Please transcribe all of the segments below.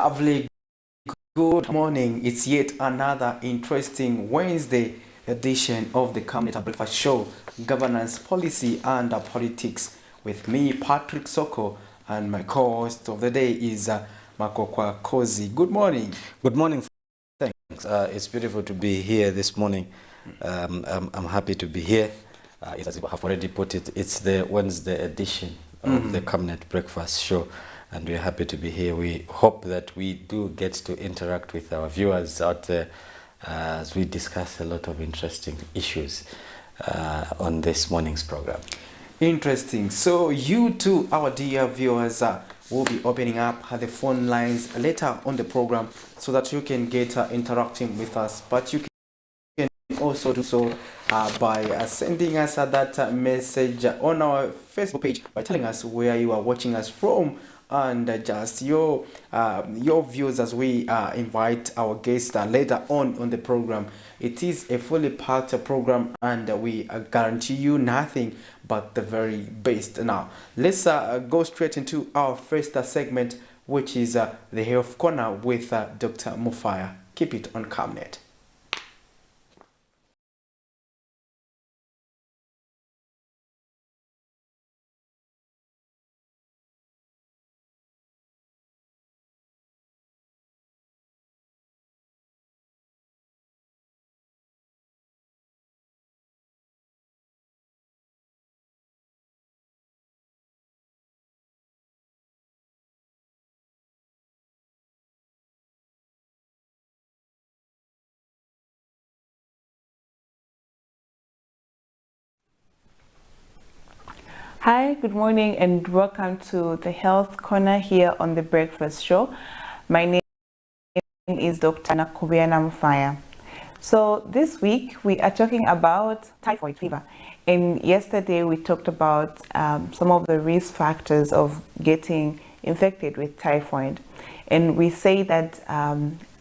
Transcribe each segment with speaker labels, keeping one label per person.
Speaker 1: Lovely good morning. It's yet another interesting Wednesday edition of the Camnet Breakfast Show, Governance, Policy and Politics, with me, Patrick Soko, and my co-host of the day is Makokwa Kozi. Good morning.
Speaker 2: Good morning. Thanks. It's beautiful to be here this morning. I'm happy to be here. As I have already put it, it's the Wednesday edition of the Camnet Breakfast Show, and we're happy to be here. We hope that we do get to interact with our viewers out there as we discuss a lot of interesting issues on this morning's program.
Speaker 1: Interesting. So you too, our dear viewers, will be opening up the phone lines later on the program so that you can get interacting with us. But you can also do so by sending us that message on our Facebook page by telling us where you are watching us from and just your views as we invite our guests later on the program. It is a fully packed program and we guarantee you nothing but the very best. Now let's go straight into our first segment, which is the Health Corner with Dr. Mufaya. Keep it on Camnet.
Speaker 3: Hi, good morning and welcome to the Health Corner here on the Breakfast Show. My name is Dr. Nakubiana Mufaya. So this week we are talking about typhoid fever, and yesterday we talked about some of the risk factors of getting infected with typhoid, and we say that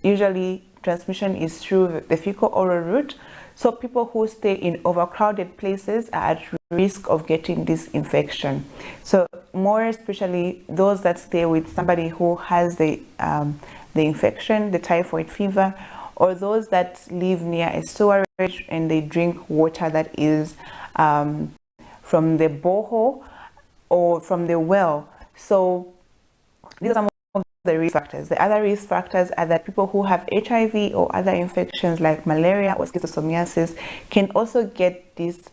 Speaker 3: usually transmission is through the fecal-oral route. So people who stay in overcrowded places are at risk of getting this infection. So more especially those that stay with somebody who has the infection, the typhoid fever, or those that live near a sewerage and they drink water that is from the borehole or from the well. So these are some of the risk factors. The other risk factors are that people who have HIV or other infections like malaria or schistosomiasis can also get this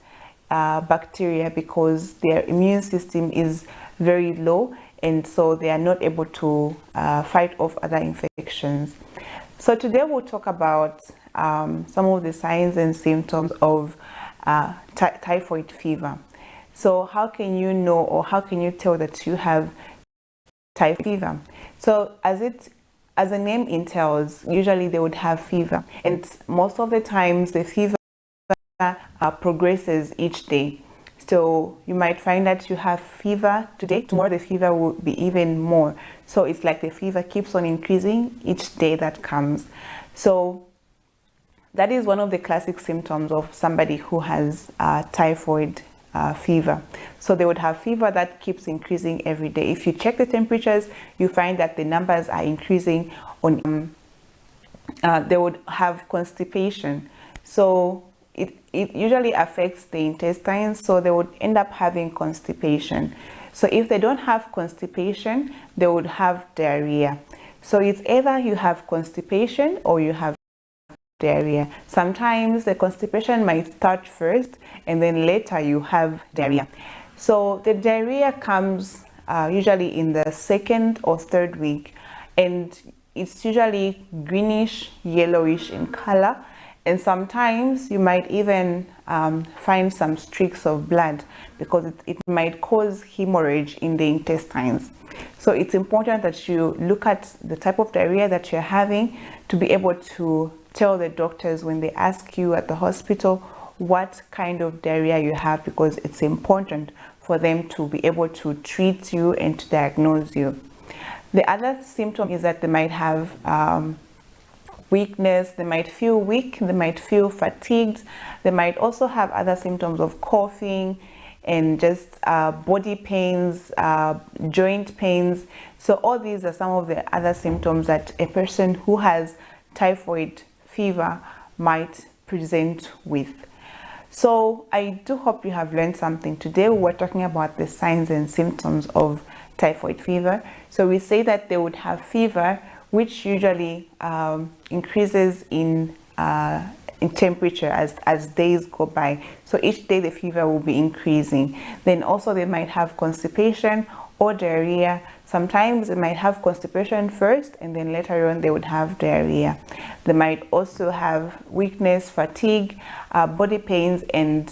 Speaker 3: bacteria because their immune system is very low, and so they are not able to fight off other infections. So today we'll talk about some of the signs and symptoms of typhoid fever. So how can you know, or how can you tell that you have typhoid fever? So as the name entails, usually they would have fever, and most of the times the fever progresses each day. So you might find that you have fever today, tomorrow the fever will be even more. So it's like the fever keeps on increasing each day that comes. So that is one of the classic symptoms of somebody who has typhoid fever. So they would have fever that keeps increasing every day. If you check the temperatures, you find that the numbers are increasing. They would have constipation. So it usually affects the intestines, so they would end up having constipation. So if they don't have constipation, they would have diarrhea. So it's either you have constipation or you have diarrhea. Sometimes the constipation might start first and then later you have diarrhea. So the diarrhea comes usually in the second or third week, and it's usually greenish, yellowish in color. And sometimes you might even find some streaks of blood because it might cause hemorrhage in the intestines. So it's important that you look at the type of diarrhea that you're having to be able to tell the doctors when they ask you at the hospital what kind of diarrhea you have, because it's important for them to be able to treat you and to diagnose you. The other symptom is that they might have weakness, they might feel weak, they might feel fatigued, they might also have other symptoms of coughing and just body pains, joint pains. So all these are some of the other symptoms that a person who has typhoid fever might present with. So I do hope you have learned something today. We're talking about the signs and symptoms of typhoid fever. So we say that they would have fever, which usually increases in temperature as days go by. So each day the fever will be increasing. Then also they might have constipation or diarrhea. Sometimes they might have constipation first and then later on they would have diarrhea. They might also have weakness, fatigue, body pains and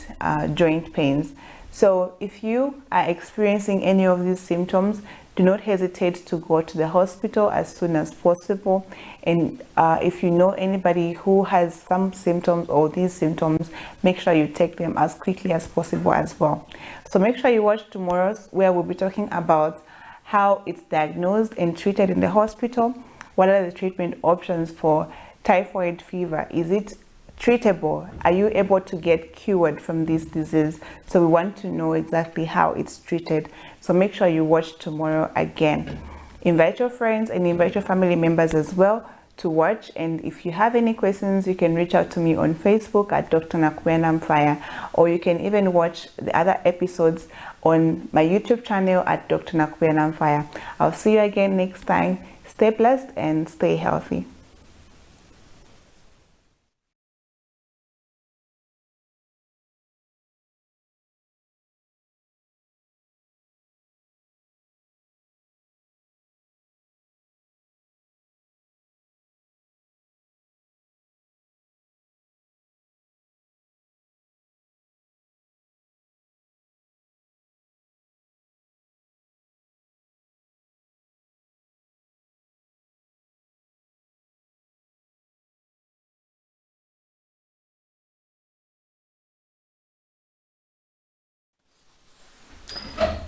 Speaker 3: joint pains. So if you are experiencing any of these symptoms, do not hesitate to go to the hospital as soon as possible. And if you know anybody who has some symptoms or these symptoms, make sure you take them as quickly as possible as well. So make sure you watch tomorrow's, where we'll be talking about how it's diagnosed and treated in the hospital. What are the treatment options for typhoid fever? Is it treatable? Are you able to get cured from this disease? So we want to know exactly how it's treated. So make sure you watch tomorrow again. Invite your friends and invite your family members as well to watch. And if you have any questions, you can reach out to me on Facebook at Dr. Nakubyanamfire, or you can even watch the other episodes on my YouTube channel at Dr. Nakubyanamfire. I'll see you again next time. Stay blessed and stay healthy.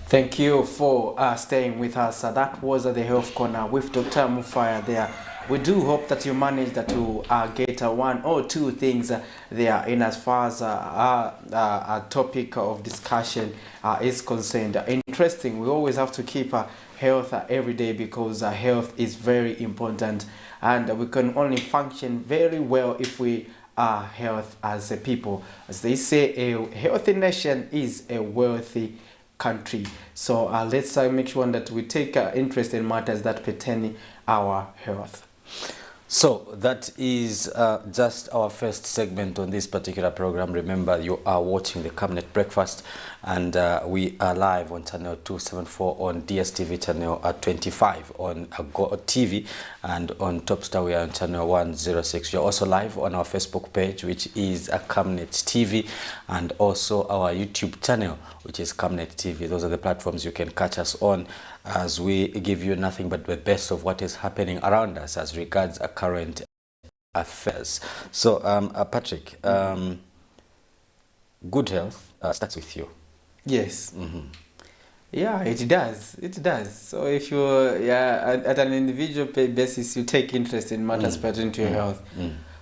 Speaker 1: Thank you for staying with us. That was the Health Corner with Dr. Mufaya there. We do hope that you managed to get one or two things there in as far as a topic of discussion is concerned. Interesting. We always have to keep health every day, because health is very important, and we can only function very well if we are healthy as a people. As they say, a healthy nation is a wealthy country. So let's make sure that we take interest in matters that pertain our health.
Speaker 2: So that is just our first segment on this particular program. Remember, you are watching the Camnet Breakfast, and we are live on channel 274 on DSTV, channel 25 on Go TV, and on Topstar we are on channel 106. We are also live on our Facebook page, which is Camnet TV, and also our YouTube channel, which is Camnet TV. Those are the platforms you can catch us on, as we give you nothing but the best of what is happening around us as regards current affairs. So Patrick, good health starts with you.
Speaker 1: Yes. Yeah, it does. It does. So if you at an individual basis, you take interest in matters pertaining to your health.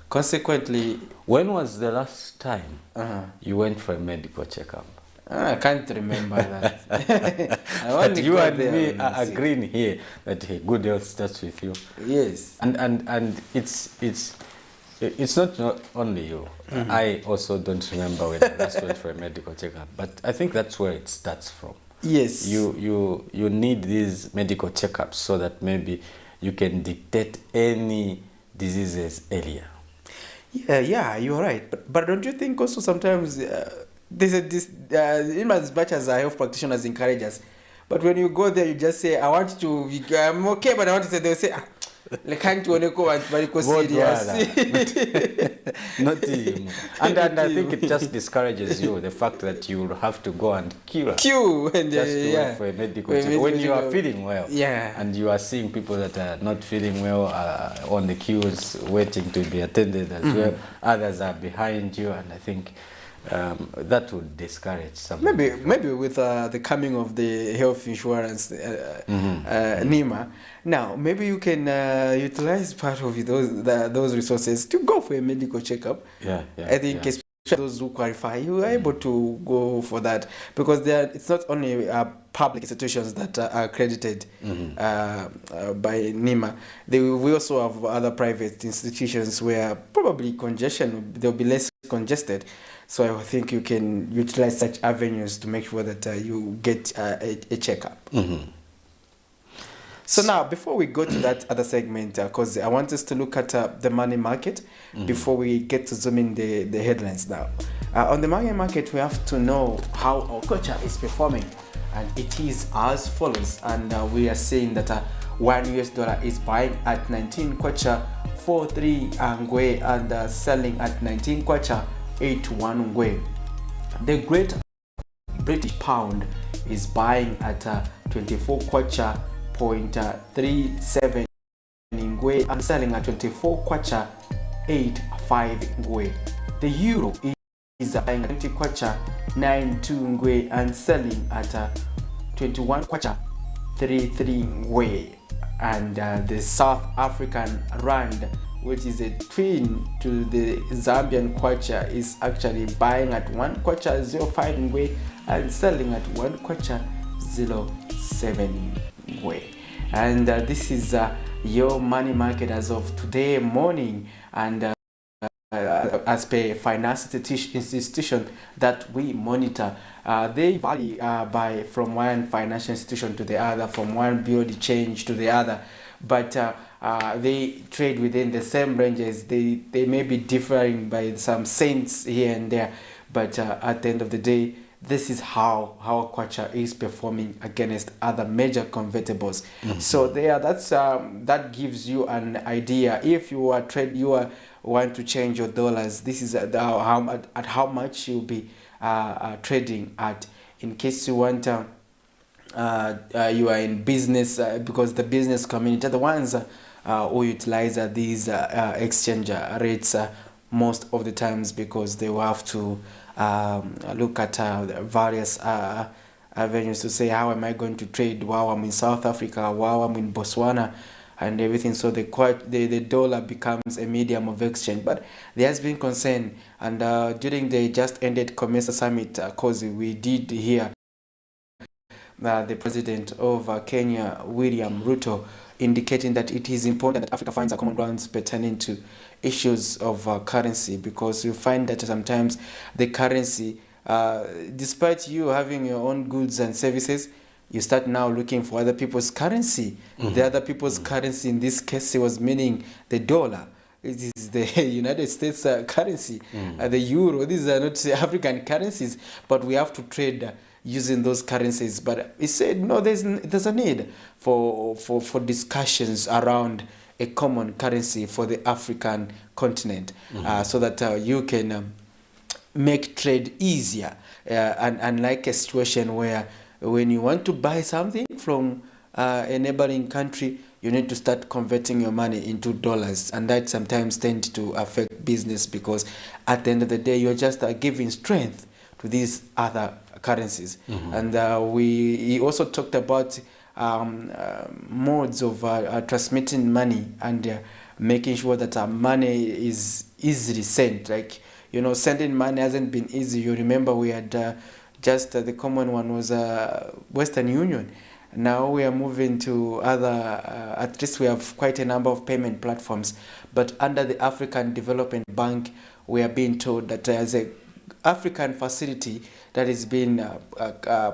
Speaker 1: Consequently,
Speaker 2: when was the last time you went for a medical checkup?
Speaker 1: I can't remember that.
Speaker 2: But you and me are agreeing here that good health starts with you.
Speaker 1: Yes.
Speaker 2: And it's not only you. I also don't remember when I last went for a medical checkup, but I think that's where it starts from.
Speaker 1: Yes.
Speaker 2: You need these medical checkups so that maybe you can detect any diseases earlier.
Speaker 1: Yeah, you're right. But don't you think also sometimes there's in as much as health practitioners encourage us, but when you go there, you just say, I'm okay, but I want to say, they'll say, can't you go very serious?
Speaker 2: Not him. And I think it just discourages you, the fact that you have to go and queue and just to wait for a medical check. When you are feeling well, and you are seeing people that are not feeling well on the queues waiting to be attended as well, others are behind you, and I think that would discourage some.
Speaker 1: Maybe with the coming of the health insurance NEMA, now maybe you can utilize part of those resources to go for a medical checkup.
Speaker 2: Yeah.
Speaker 1: I think those who qualify, you are able to go for that because it's not only public institutions that are accredited by NIMA. We also have other private institutions where probably they'll be less congested. So I think you can utilize such avenues to make sure that you get a checkup. So now, before we go to that other segment, because I want us to look at the money market before we get to zoom in the headlines now. On the money market, we have to know how our culture is performing, and it is as follows. And we are saying that $1 is buying at 19 kwacha 43 ngwe and selling at 19 kwacha 81 ngwe. The Great British Pound is buying at 24 kwacha 0.37 ngwe and selling at 24 kwacha 85 ngwe. The euro is buying at 20 kwacha 92 ngwe and selling at 21 kwacha 33 ngwe. And the South African rand, which is a twin to the Zambian kwacha, is actually buying at 1 kwacha 05 ngwe and selling at 1 kwacha 07 ngwe. And this is your money market as of today morning, and as per finance institution that we monitor, they vary from one financial institution to the other, from one bureau de change to the other, but they trade within the same ranges. They may be differing by some cents here and there, but at the end of the day, this is how kwacha is performing against other major convertibles. So that gives you an idea. If you want to change your dollars, this is at how much you'll be trading at. In case you want you are in business, because the business community are the ones who utilize these exchange rates most of the times, because they will have to look at various avenues to say, how am I going to trade while I'm in South Africa, while I'm in Botswana, and everything. So the dollar becomes a medium of exchange. But there has been concern, and during the just ended COMESA summit, because we did hear the president of Kenya, William Ruto, indicating that it is important that Africa finds a common ground pertaining to issues of currency, because you find that sometimes the currency, despite you having your own goods and services, you start now looking for other people's currency. The other people's currency in this case was meaning the dollar. It is the United States currency, the euro. These are not African currencies, but we have to trade using those currencies. But he said, no, there's a need for discussions around a common currency for the African continent, so that you can make trade easier, and unlike a situation where when you want to buy something from a neighboring country, you need to start converting your money into dollars, and that sometimes tends to affect business, because at the end of the day, you're just giving strength to these other currencies. And he also talked about modes of transmitting money, and making sure that money is easily sent. Like, sending money hasn't been easy. You remember we had just the common one was Western Union. Now we are moving to other, at least we have quite a number of payment platforms. But under the African Development Bank, we are being told that there's a African facility that is being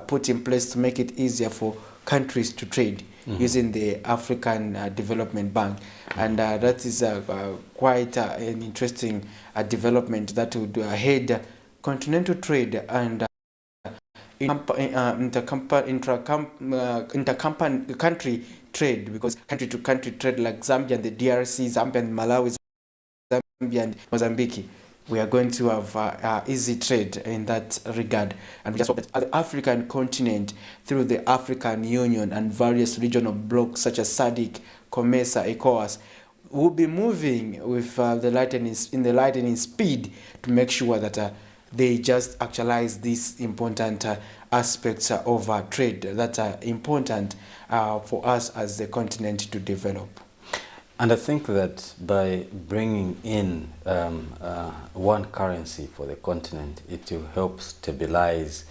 Speaker 1: put in place to make it easier for countries to trade using the African Development Bank. And that is quite an interesting development that would aid continental trade and inter-country trade, because country-to-country trade like Zambia and the DRC, Zambia and Malawi, Zambia and Mozambique, we are going to have easy trade in that regard. And we just hope that the African continent, through the African Union and various regional blocs such as SADC, COMESA, ECOWAS, will be moving with the lightning speed to make sure that they just actualize these important aspects of trade that are important for us as the continent to develop.
Speaker 2: And I think that by bringing in one currency for the continent, it will help stabilize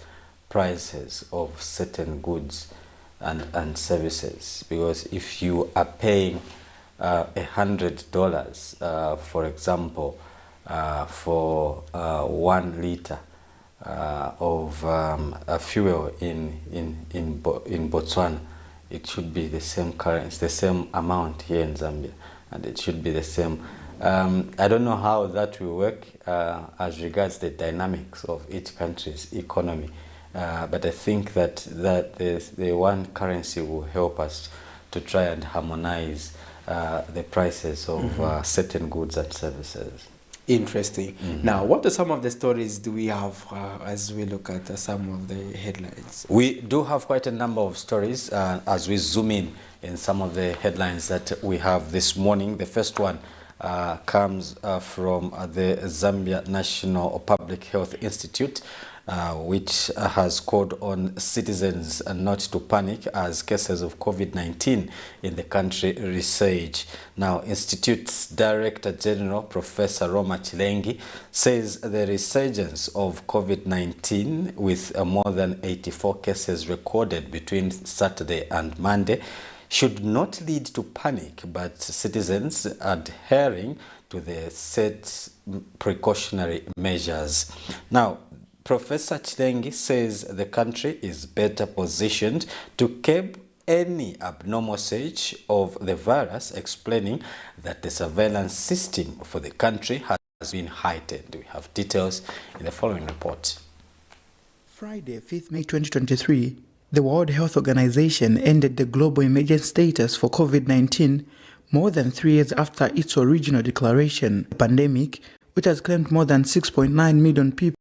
Speaker 2: prices of certain goods and services. Because if you are paying $100, for example, for 1 liter of fuel in Botswana, it should be the same currency, the same amount here in Zambia, and it should be the same. I don't know how that will work as regards the dynamics of each country's economy, but I think that the one currency will help us to try and harmonize the prices of certain goods and services.
Speaker 1: Interesting. Now, what are some of the stories do we have as we look at some of the headlines?
Speaker 2: We do have quite a number of stories as we zoom in some of the headlines that we have this morning. The first one comes from the Zambia National Public Health Institute, which has called on citizens not to panic as cases of COVID-19 in the country resurge. Now, Institute's Director General, Professor Roma Chilengi, says the resurgence of COVID-19 with more than 84 cases recorded between Saturday and Monday should not lead to panic, but citizens adhering to the set precautionary measures. Now, Professor Chilengi says the country is better positioned to curb any abnormal surge of the virus, explaining that the surveillance system for the country has been heightened. We have details in the following report.
Speaker 4: Friday, 5th May 2023, the World Health Organization ended the global emergency status for COVID-19 more than 3 years after its original declaration. The pandemic, which has claimed more than 6.9 million people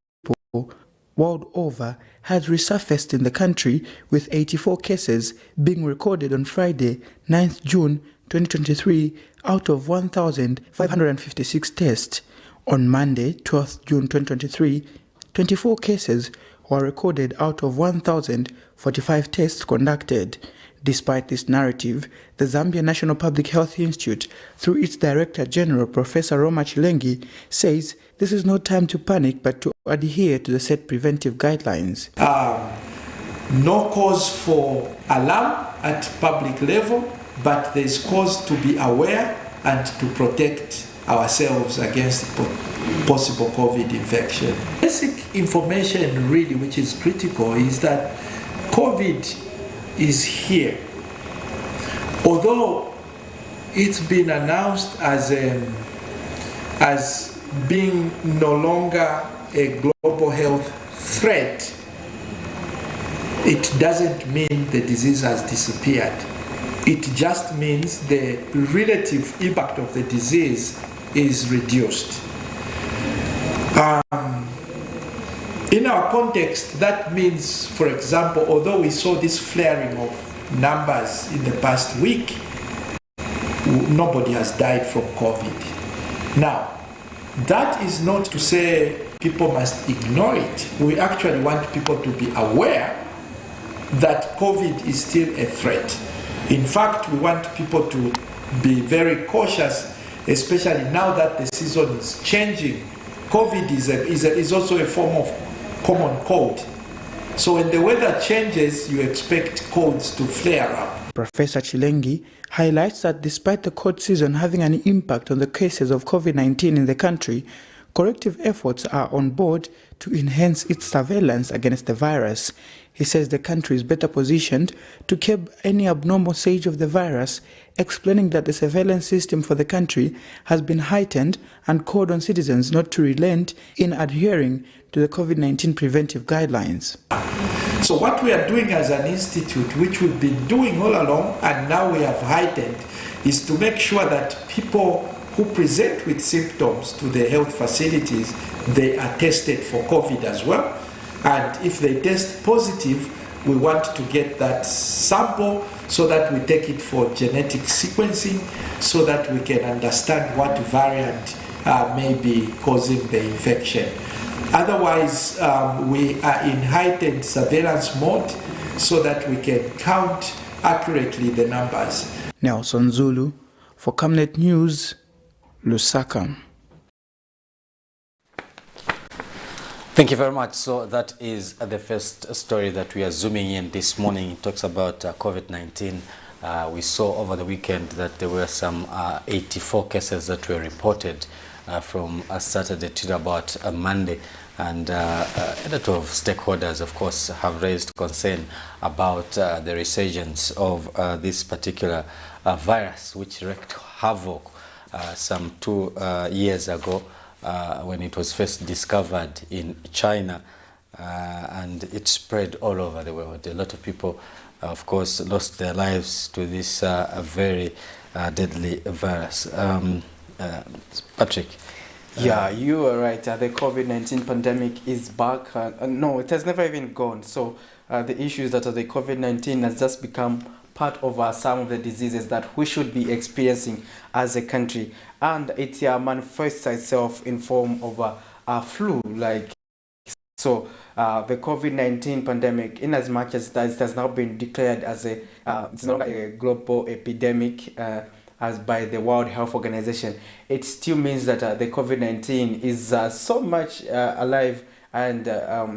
Speaker 4: world over, has resurfaced in the country, with 84 cases being recorded on Friday, 9th June 2023, out of 1,556 tests. On Monday, 12th June 2023, 24 cases were recorded out of 1,045 tests conducted. Despite this narrative, the Zambia National Public Health Institute, through its Director General, Professor Roma Chilengi, says this is no time to panic but to adhere to the set preventive guidelines.
Speaker 5: No cause for alarm at public level, but there is cause to be aware and to protect ourselves against possible COVID infection. Basic information really which is critical is that COVID is here. Although it's been announced as being no longer a global health threat, it doesn't mean the disease has disappeared. It just means the relative impact of the disease is reduced. In our context, that means, for example, although we saw this flaring of numbers in the past week, nobody has died from COVID. Now, that is not to say people must ignore it. We actually want people to be aware that COVID is still a threat. In fact, we want people to be very cautious, especially now that the season is changing. COVID is also a form of common cold. So when the weather changes, you expect colds to flare up.
Speaker 4: Professor Chilengi highlights that despite the cold season having an impact on the cases of COVID-19 in the country, corrective efforts are on board to enhance its surveillance against the virus. He says the country is better positioned to curb any abnormal surge of the virus, explaining that the surveillance system for the country has been heightened and called on citizens not to relent in adhering to the COVID-19 preventive guidelines.
Speaker 5: So what we are doing as an institute, which we've been doing all along and now we have heightened, is to make sure that people who present with symptoms to the health facilities, they are tested for COVID as well. And if they test positive, we want to get that sample so that we take it for genetic sequencing so that we can understand what variant may be causing the infection. Otherwise, we are in heightened surveillance mode so that we can count accurately the numbers.
Speaker 4: Nelson Zulu For Camnet News, Lusaka.
Speaker 2: Thank you very much. So that is the first story that we are zooming in this morning. It talks about COVID-19. We saw over the weekend that there were some 84 cases that were reported from Saturday to about Monday. And a lot of stakeholders, of course, have raised concern about the resurgence of this particular virus, which wreaked havoc some 2 years ago when it was first discovered in China, and it spread all over the world. A lot of people, of course, lost their lives to this very deadly virus. Patrick?
Speaker 1: Yeah, you are right. The COVID-19 pandemic is back. No, it has never even gone. So the issues that the COVID-19 has just become part of some of the diseases that we should be experiencing as a country. And it manifests itself in form of a flu. So the COVID-19 pandemic, in as much as it has now been declared as it's not a global epidemic, as by the World Health Organization, it still means that the COVID-19 is so much alive, and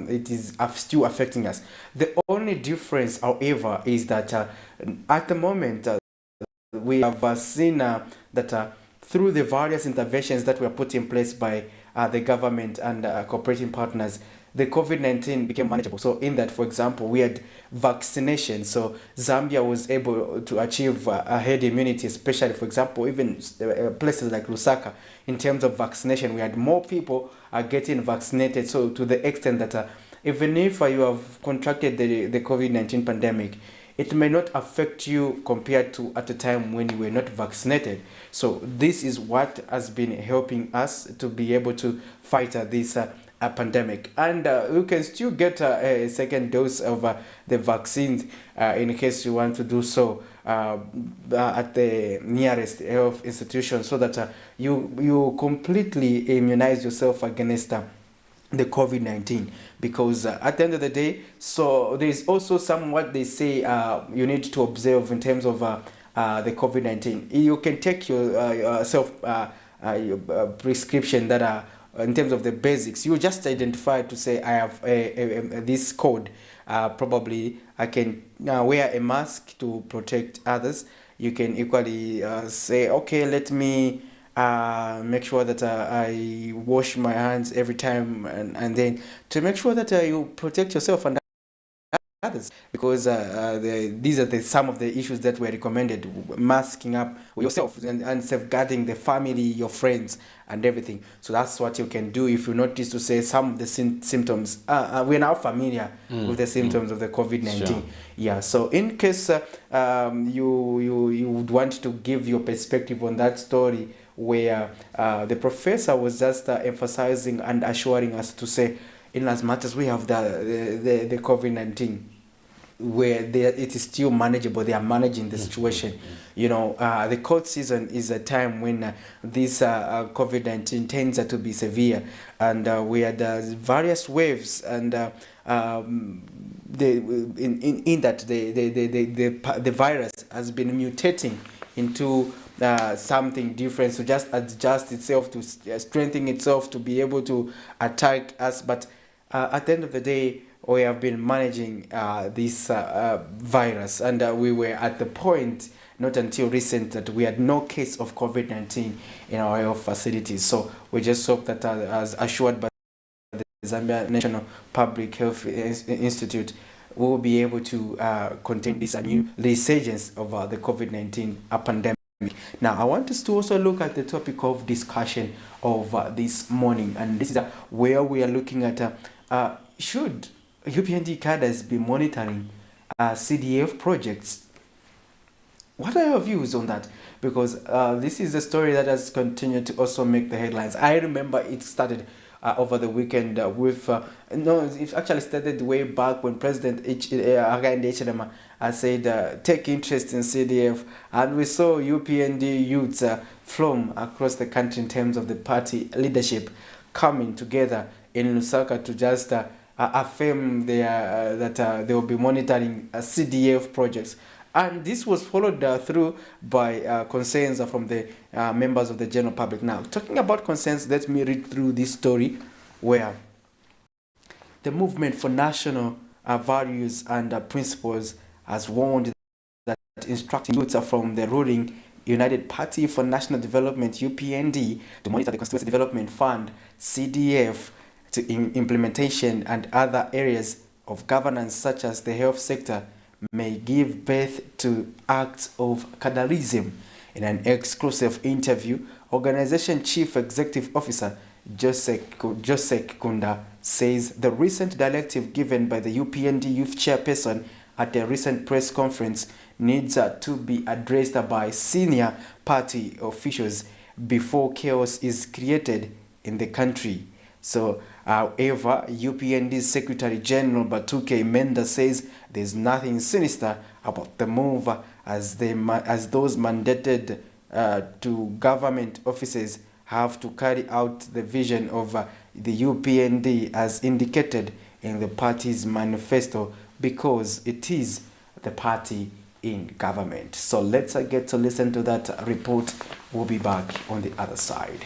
Speaker 1: it is still affecting us. The only difference, however, is that at the moment we have seen that through the various interventions that were put in place by the government and cooperating partners, the COVID-19 became manageable. So in that, for example, we had vaccination. So Zambia was able to achieve a herd immunity, especially, for example, even places like Lusaka. In terms of vaccination, we had more people getting vaccinated. So to the extent that even if you have contracted the COVID-19 pandemic, it may not affect you compared to at the time when you were not vaccinated. So this is what has been helping us to be able to fight this pandemic. And you can still get a second dose of the vaccines in case you want to do so at the nearest health institution, so that you completely immunize yourself against the COVID-19, because at the end of the day, so there is also somewhat they say you need to observe in terms of the COVID-19. You can take your prescription that are in terms of the basics. You just identify to say, I have this code. Probably I can wear a mask to protect others. You can equally say, okay, let me make sure that I wash my hands every time, and then to make sure that you protect yourself and others, because these are some of the issues that were recommended: masking up yourself and safeguarding the family, your friends, and everything. So that's what you can do if you notice to say some of the symptoms. We're now familiar with the symptoms of the COVID-19.
Speaker 2: Sure.
Speaker 1: Yeah. So in case you would want to give your perspective on that story, where the professor was just emphasizing and assuring us to say, in as much as we have the COVID-19, where it is still manageable, they are managing the situation. You know, the cold season is a time when this COVID-19 tends to be severe, and we had various waves, and in that the virus has been mutating into something different, so just adjust itself to strengthen itself to be able to attack us. But at the end of the day, we have been managing this virus, and we were at the point not until recent that we had no case of COVID-19 in our health facilities. So we just hope that as assured by the Zambia National Public Health Institute, we will be able to contain this new resurgence of the COVID-19 pandemic. Now, I want us to also look at the topic of discussion of this morning, and this is where we are looking at should UPND cadres be monitoring CDF projects? What are your views on that? Because this is a story that has continued to also make the headlines. I remember it started over the weekend with, it actually started way back when President Hakainde Hichilema said, take interest in CDF, and we saw UPND youths from across the country in terms of the party leadership coming together in Lusaka to just affirm that they will be monitoring CDF projects. And this was followed through by concerns from the members of the general public. Now, talking about concerns, let me read through this story where the Movement for National Values and Principles has warned that instructing youths from the ruling United Party for National Development (UPND) to monitor the Constituency Development Fund (CDF) to implementation and other areas of governance such as the health sector may give birth to acts of cadreism. In an exclusive interview, Organization Chief Executive Officer Joseph Kunda says the recent directive given by the UPND youth chairperson at a recent press conference needs to be addressed by senior party officials before chaos is created in the country. So, however, UPND's Secretary General Batuke Menda says there's nothing sinister about the move as those mandated to government offices have to carry out the vision of the UPND as indicated in the party's manifesto because it is the party in government. So let's get to listen to that report. We'll be back on the other side.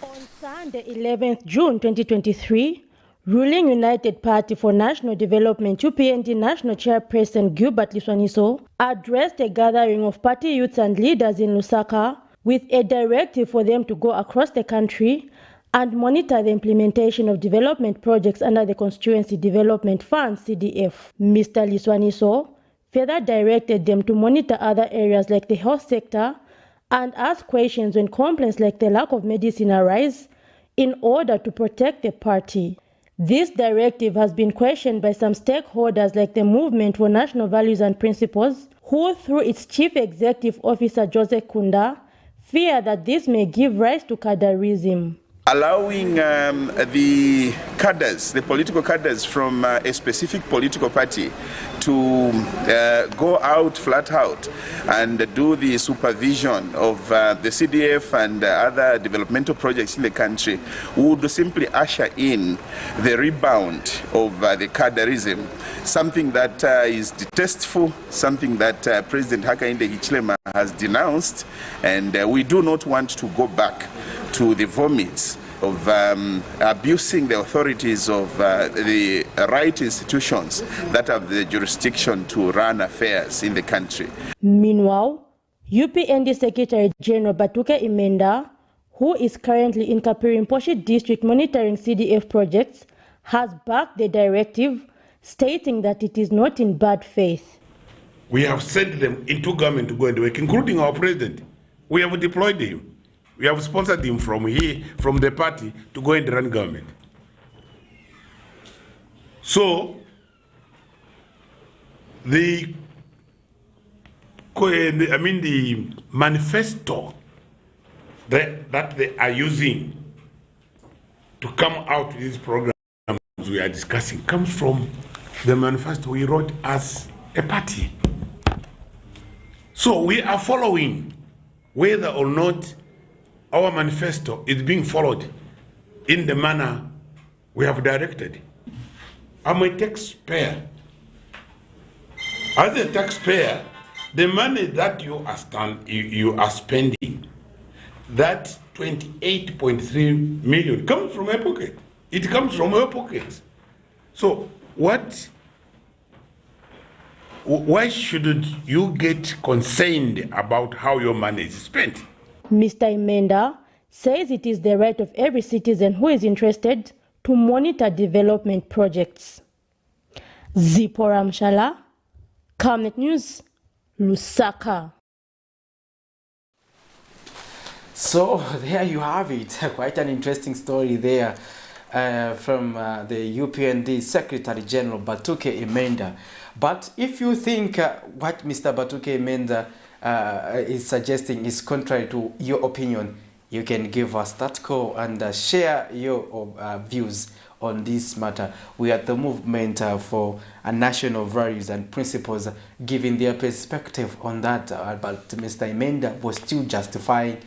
Speaker 6: On Sunday, 11th June 2023, ruling United Party for National Development UPND National Chairperson Gilbert Liswaniso addressed a gathering of party youths and leaders in Lusaka with a directive for them to go across the country and monitor the implementation of development projects under the Constituency Development Fund (CDF). Mr. Liswaniso further directed them to monitor other areas like the health sector and ask questions when complaints like the lack of medicine arise in order to protect the party. This directive has been questioned by some stakeholders like the Movement for National Values and Principles, who through its Chief Executive Officer Joseph Kunda fear that this may give rise to cadreism.
Speaker 7: Allowing the cadres, the political cadres from a specific political party to go out flat out and do the supervision of the CDF and other developmental projects in the country would simply usher in the rebound of the cadreism, something that is detestful, something that President Hakainde Hichilema has denounced, and we do not want to go back to the vomits of abusing the authorities of the right institutions that have the jurisdiction to run affairs in the country.
Speaker 6: Meanwhile, UPND Secretary General Batuke Imenda, who is currently in Kapirimposhi District monitoring CDF projects, has backed the directive, stating that it is not in bad faith.
Speaker 8: We have sent them into government to go and work, including our president. We have deployed him. We have sponsored him from here, from the party, to go and run government. So, the manifesto that they are using to come out with these programs we are discussing comes from the manifesto we wrote as a party. So we are following whether or not our manifesto is being followed in the manner we have directed. I'm a taxpayer. As a taxpayer, the money that you are spending, that 28.3 million comes from my pocket. It comes from your pocket. So why shouldn't you get concerned about how your money is spent?
Speaker 6: Mr. Imenda says it is the right of every citizen who is interested to monitor development projects. Zipporah Mshala, Camnet News, Lusaka.
Speaker 1: So there you have it. Quite an interesting story there from the UPND Secretary General Batuke Imenda. But if you think what Mr. Batuke Imenda is suggesting is contrary to your opinion, you can give us that call and share your views on this matter. We are the Movement for National Values and Principles giving their perspective on that, but Mr. Imenda was still justifying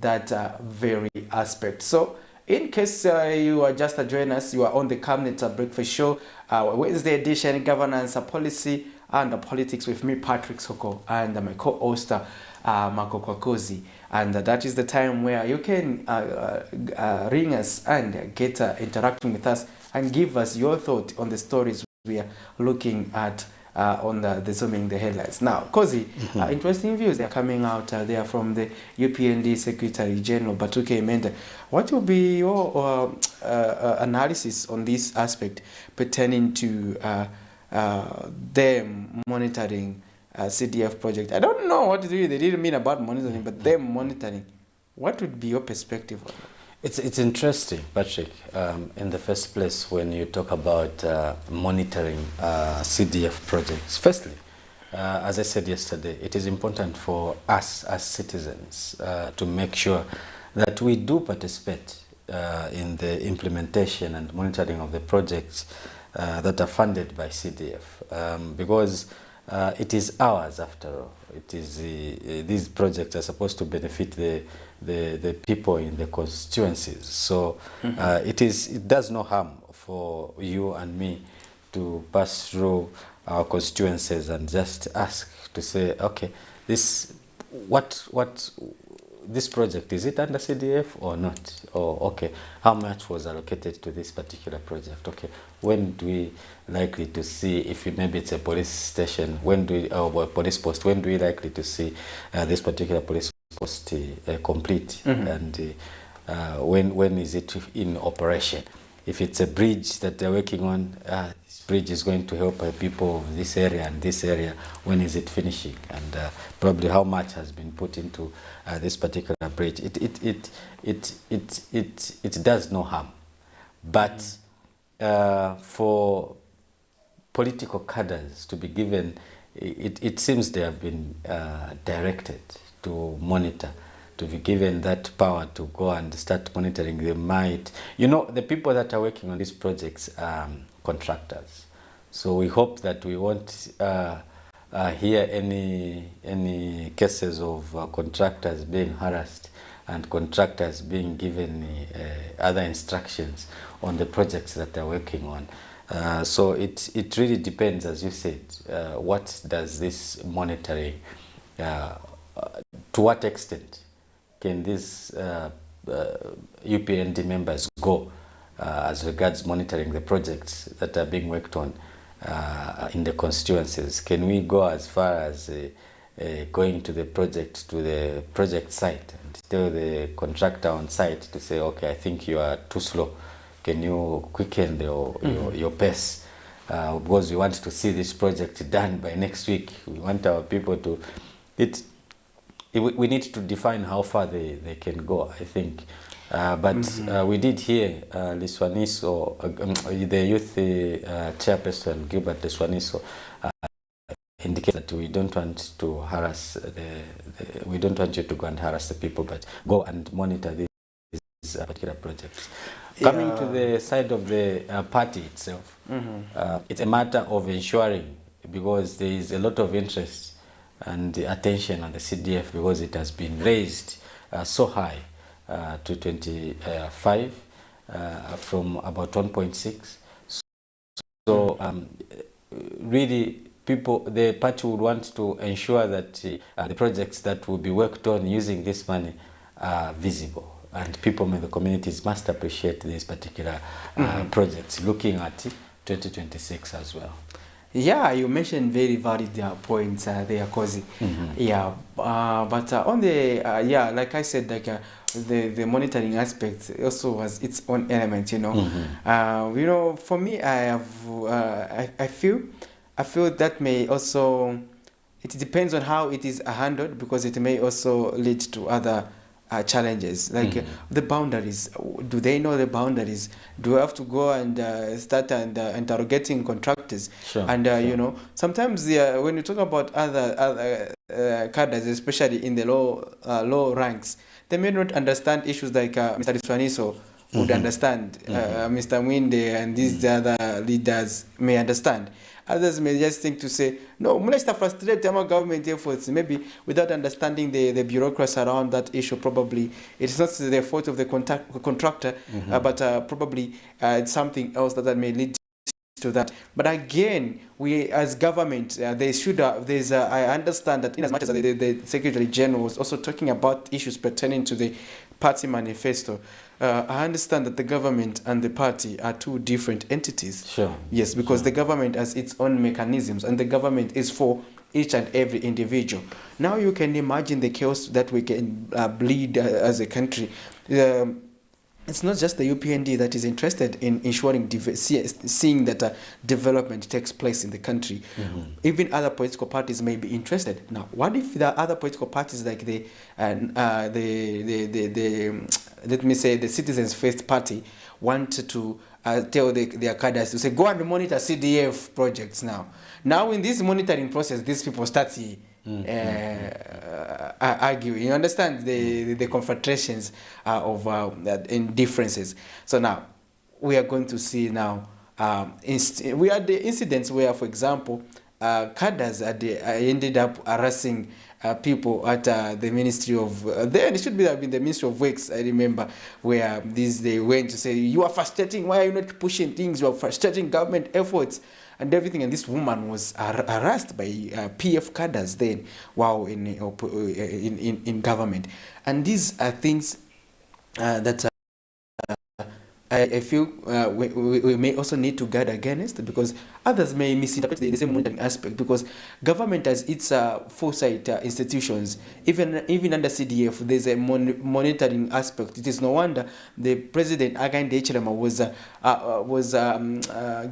Speaker 1: that very aspect. So in case you are just joining us, you are on the Camnet Breakfast Show, Wednesday edition, governance policy and Politics with me, Patrick Soko, and my co-host, Marco Kwakozi. And that is the time where you can ring us and get interacting with us and give us your thought on the stories we are looking at on the Zooming the headlines. Now, Kozi, interesting views are coming out there from the UPND Secretary General Batuke Mende. What will be your analysis on this aspect pertaining to them monitoring CDF project? I don't know what they didn't mean about monitoring, but them monitoring. What would be your perspective on that?
Speaker 2: It's interesting, Patrick. In the first place, when you talk about monitoring CDF projects, firstly, as I said yesterday, it is important for us as citizens to make sure that we do participate in the implementation and monitoring of the projects that are funded by CDF, because it is ours after all. It is these projects are supposed to benefit the people in the constituencies. So it does no harm for you and me to pass through our constituencies and just ask to say, okay, this project, is it under CDF or not? Or okay, how much was allocated to this particular project? Okay, when do we likely to see, if maybe it's a police station, when do we, or a police post, when do we likely to see this particular police post complete? And when is it in operation? If it's a bridge that they're working on, this bridge is going to help people of this area and this area. When is it finishing? And probably how much has been put into this particular bridge? It does no harm, but for political cadres to be given, it seems they have been directed to monitor, to be given that power to go and start monitoring. They might, the people that are working on these projects are contractors. So we hope that we won't hear any cases of contractors being harassed and contractors being given other instructions on the projects that they're working on. So it really depends, as you said, what does this monitoring, to what extent can these UPND members go as regards monitoring the projects that are being worked on in the constituencies? Can we go as far as going to the project site and tell the contractor on site to say, okay, I think you are too slow. Can you quicken your pace? Because we want to see this project done by next week. We want our people to... We need to define how far they can go, I think. But we did hear Liswaniso, the youth chairperson, Gilbert Liswaniso, indicate that we don't want to harass we don't want you to go and harass the people, but go and monitor these particular projects. Yeah. Coming to the side of the party itself, it's a matter of ensuring, because there is a lot of interest and attention on the CDF, because it has been raised so high to 25 from about 1.6. So really, the party would want to ensure that the projects that will be worked on using this money are visible, and people in the communities must appreciate these particular projects, looking at 2026 as well.
Speaker 1: Yeah, you mentioned very valid points there, Kozi. Yeah, but on the like I said, like the monitoring aspect also has its own element. For me, I feel that may also, it depends on how it is handled, because it may also lead to other challenges, like the boundaries. Do they know the boundaries? Do we have to go and start interrogating contractors? Sure, and sure. Sometimes when you talk about other cadres, especially in the low ranks, they may not understand issues like Mr. Liswaniso would understand, Mr. Mwinde and these other leaders may understand. Others may just think to say, no, let's frustrate our government efforts, maybe without understanding the bureaucracy around that issue. Probably it's not the fault of the contractor, but probably it's something else that may lead to that. But again, we as government, they should. I understand that in as much as the Secretary General was also talking about issues pertaining to the party manifesto. I understand that the government and the party are two different entities.
Speaker 2: Sure.
Speaker 1: Yes, because the government has its own mechanisms, and the government is for each and every individual. Now you can imagine the chaos that we can bleed as a country. It's not just the UPND that is interested in ensuring, seeing that development takes place in the country. Even other political parties may be interested. Now, what if there are other political parties like let me say, the Citizens First Party want to tell their cadres to say, go and monitor CDF projects now. Now, in this monitoring process, these people start arguing. You understand the confrontations in differences. So now, we are going to see now, we had the incidents where, for example, cadres ended up harassing people at the Ministry of, then it should be have been the Ministry of Works, I remember, where they went to say, you are frustrating, why are you not pushing things, you are frustrating government efforts and everything. And this woman was harassed by PF cadres then while in government. And these are things that I feel we may also need to guard against, because others may misinterpret the same monitoring aspect, because government has its foresight institutions. Even under CDF, there's a monitoring aspect. It is no wonder the president, Agande Echilema, was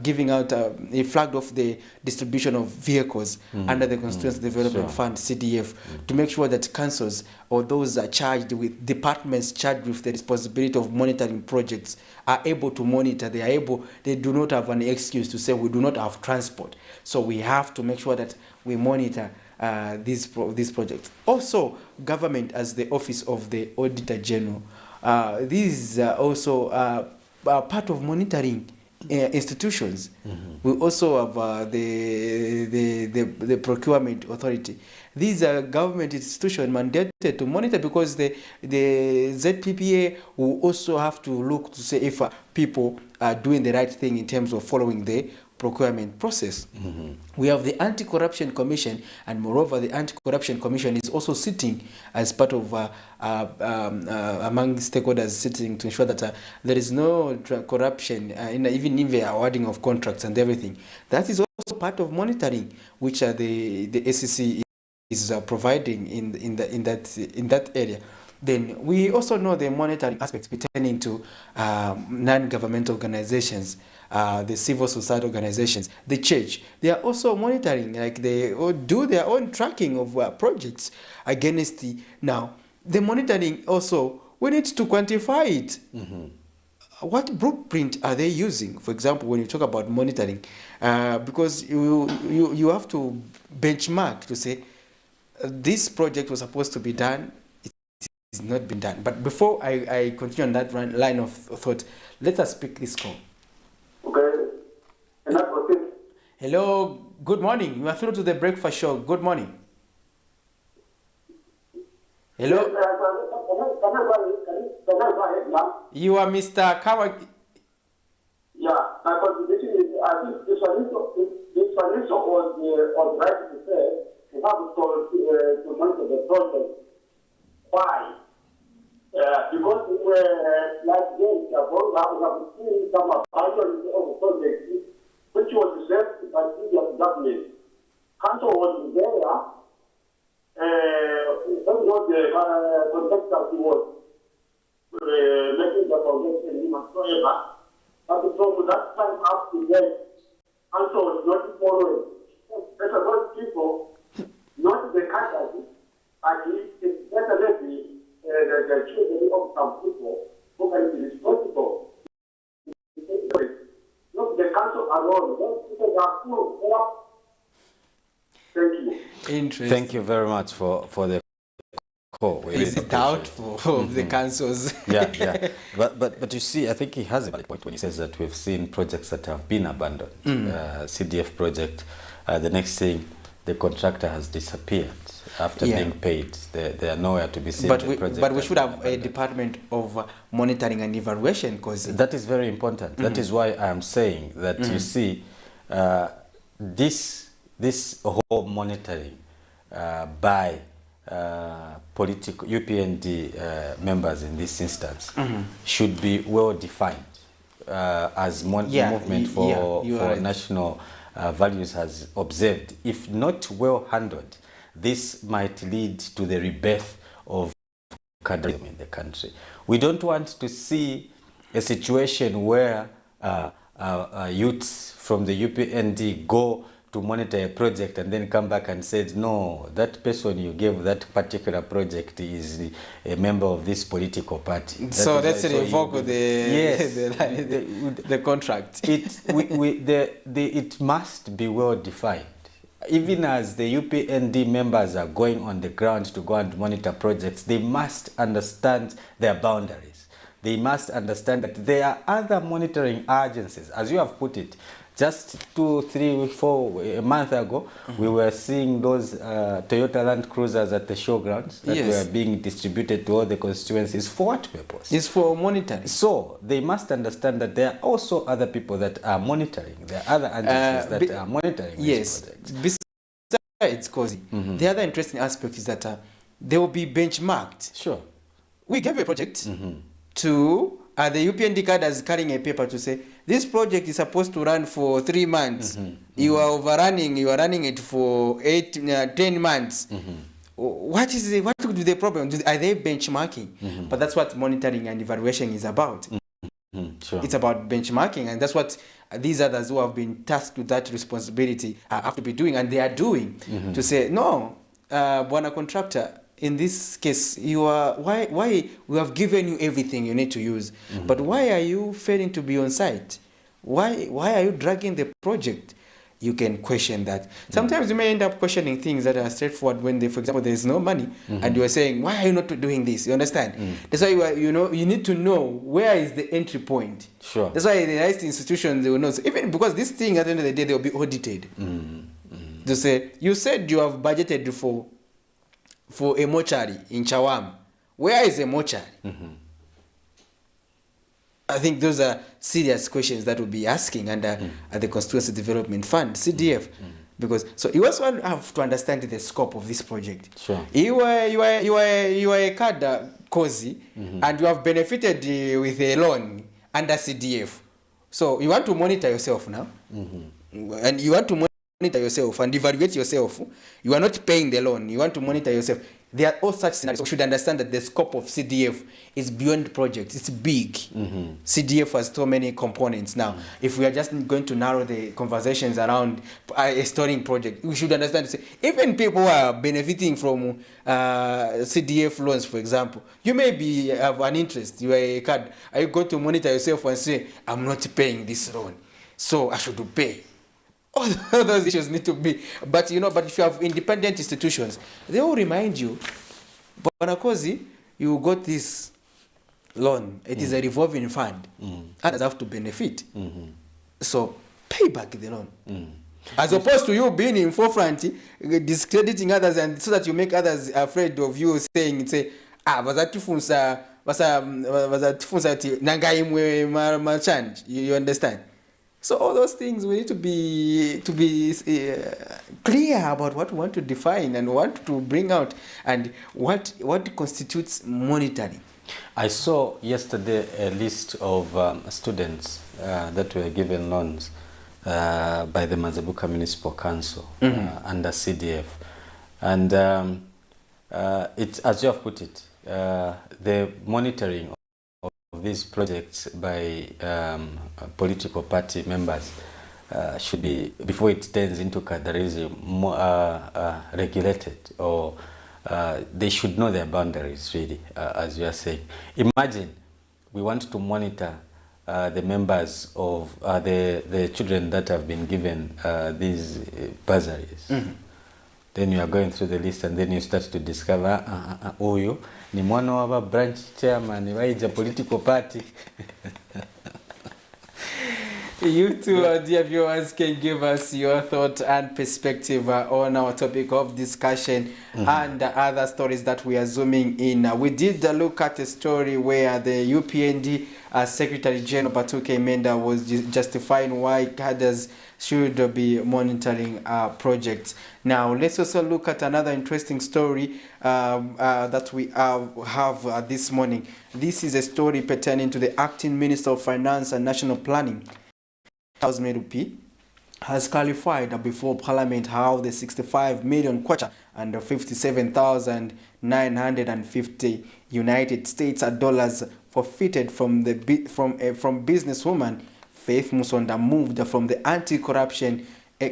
Speaker 1: giving out, he flagged off the distribution of vehicles under the Constituency Development Fund, CDF, to make sure that councils or those are charged with, departments charged with the responsibility of monitoring projects are able to monitor. They do not have an excuse to say we do not have transport. So we have to make sure that we monitor these projects. Also, government as the office of the Auditor General. These are also part of monitoring institutions. We also have the procurement authority. These are government institutions mandated to monitor, because the ZPPA will also have to look to say if people are doing the right thing in terms of following the procurement process. We have the Anti-Corruption Commission, and moreover, the Anti-Corruption Commission is also sitting as part of among stakeholders, sitting to ensure that there is no corruption, even in the awarding of contracts and everything. That is also part of monitoring, which the SEC is providing in that area. Then we also know the monitoring aspects pertaining to non-governmental organizations, the civil society organizations, the church. They are also monitoring, like they do their own tracking of projects against now. The monitoring also, we need to quantify it. What blueprint are they using? For example, when you talk about monitoring, because you have to benchmark to say, this project was supposed to be done, it has not been done. But before I continue on that line of thought, let us pick this call.
Speaker 9: Okay.
Speaker 1: Hello, good morning. You are through to the breakfast show. Good morning. Hello. You are Mr. Kawa.
Speaker 9: Yeah, my contribution is, I think this one was right to say, we have to monitor the project. Why? Because like this, we have seen some abandonment of the project, which was left by previous government. Council was there, the contractor who was making the foundation whatsoever. But from that time up to date, Council was not following. There's a lot of people, not the cadres, but it's definitely the children of some people who can be responsible. Not the council alone. Those people are full. Thank you.
Speaker 1: Interesting.
Speaker 2: Thank you very much for the call.
Speaker 1: Is it doubtful of the councils?
Speaker 2: Yeah. But you see, I think he has a valid point when he says that we've seen projects that have been abandoned. CDF project, the next thing, the contractor has disappeared after being paid. They are nowhere to be seen.
Speaker 1: But we should have a department of monitoring and evaluation, because
Speaker 2: that is very important. That is why I am saying that you see, this whole monitoring by political UPND members in this instance should be well defined as movement for right. National values has observed. If not well handled, this might lead to the rebirth of cadreism in the country. We don't want to see a situation where youths from the UPND go to monitor a project and then come back and said, no, that person you gave that particular project is a member of this political party.
Speaker 1: So that's revoke the contract.
Speaker 2: It must be well defined. Even as the UPND members are going on the ground to go and monitor projects, they must understand their boundaries. They must understand that there are other monitoring agencies, as you have put it. Just 2, 3, 4 a month ago, we were seeing those Toyota Land Cruisers at the showgrounds that were being distributed to all the constituencies. For what purpose?
Speaker 1: It's for monitoring.
Speaker 2: So they must understand that there are also other people that are monitoring. There are other agencies that are monitoring these projects.
Speaker 1: Besides, Cozy, the other interesting aspect is that they will be benchmarked.
Speaker 2: Sure.
Speaker 1: We gave a project to the UPND cadres carrying a paper to say, this project is supposed to run for 3 months. You are overrunning, you are running it for 10 months. What could be the problem? Are they benchmarking? But that's what monitoring and evaluation is about.
Speaker 2: Sure.
Speaker 1: It's about benchmarking, and that's what these others who have been tasked with that responsibility have to be doing, and they are doing, to say, no, Bwana contractor, in this case, you are why we have given you everything you need to use, but why are you failing to be on site? Why are you dragging the project? You can question that. Sometimes you may end up questioning things that are straightforward when, for example, there is no money, and you are saying, why are you not doing this? You understand? That's why you need to know where is the entry point.
Speaker 2: Mortuary.
Speaker 1: That's why the right institutions, they will know. So even because this thing at the end of the day, they will be audited. They say, you said you have budgeted for a mortuary in Chawam. Where is a mortuary? I think those are serious questions that we'll be asking under the Constituency Development Fund, CDF. Because so you also have to understand the scope of this project.
Speaker 2: Sure.
Speaker 1: You are a cadre, Cozy, and you have benefited with a loan under CDF. So you want to monitor yourself now, and you want to monitor yourself and evaluate yourself. You are not paying the loan. You want to monitor yourself. There are all such scenarios. We should understand that the scope of CDF is beyond projects. It's big. CDF has so many components. Now, if we are just going to narrow the conversations around a storing project, we should understand. Even people who are benefiting from CDF loans, for example, you may have an interest. You are a card. Are you going to monitor yourself and say, I'm not paying this loan, so I should pay? All those issues need to be, but if you have independent institutions, they will remind you, but Cozy, you got this loan. It is a revolving fund. Others have to benefit. So pay back the loan. As opposed to you being in forefront, discrediting others, and so that you make others afraid of you, saying, you understand? So all those things we need to be clear about what we want to define and what to bring out, and what constitutes monitoring.
Speaker 2: I saw yesterday a list of students that were given loans by the Mazabuka Municipal Council under CDF, and it's, as you have put it, the monitoring of these projects by political party members should be, before it turns into cadreism, more regulated, or they should know their boundaries, really, as you are saying. Imagine we want to monitor the members of the children that have been given these bursaries. Then you are going through the list, and then you start to discover, Oyo, ni mwana wa branch chairman, waija political party.
Speaker 1: You too, dear viewers, can give us your thought and perspective on our topic of discussion and other stories that we are zooming in. We did look at a story where the UPND Secretary General Batuke Menda was justifying why cadres should be monitoring projects. Now, let's also look at another interesting story that we have this morning. This is a story pertaining to the Acting Minister of Finance and National Planning, Charles Merupi, has clarified before Parliament how the 65 million kwacha and 57,950 United States dollars forfeited from businesswoman Faith Musonda moved from the Anti-Corruption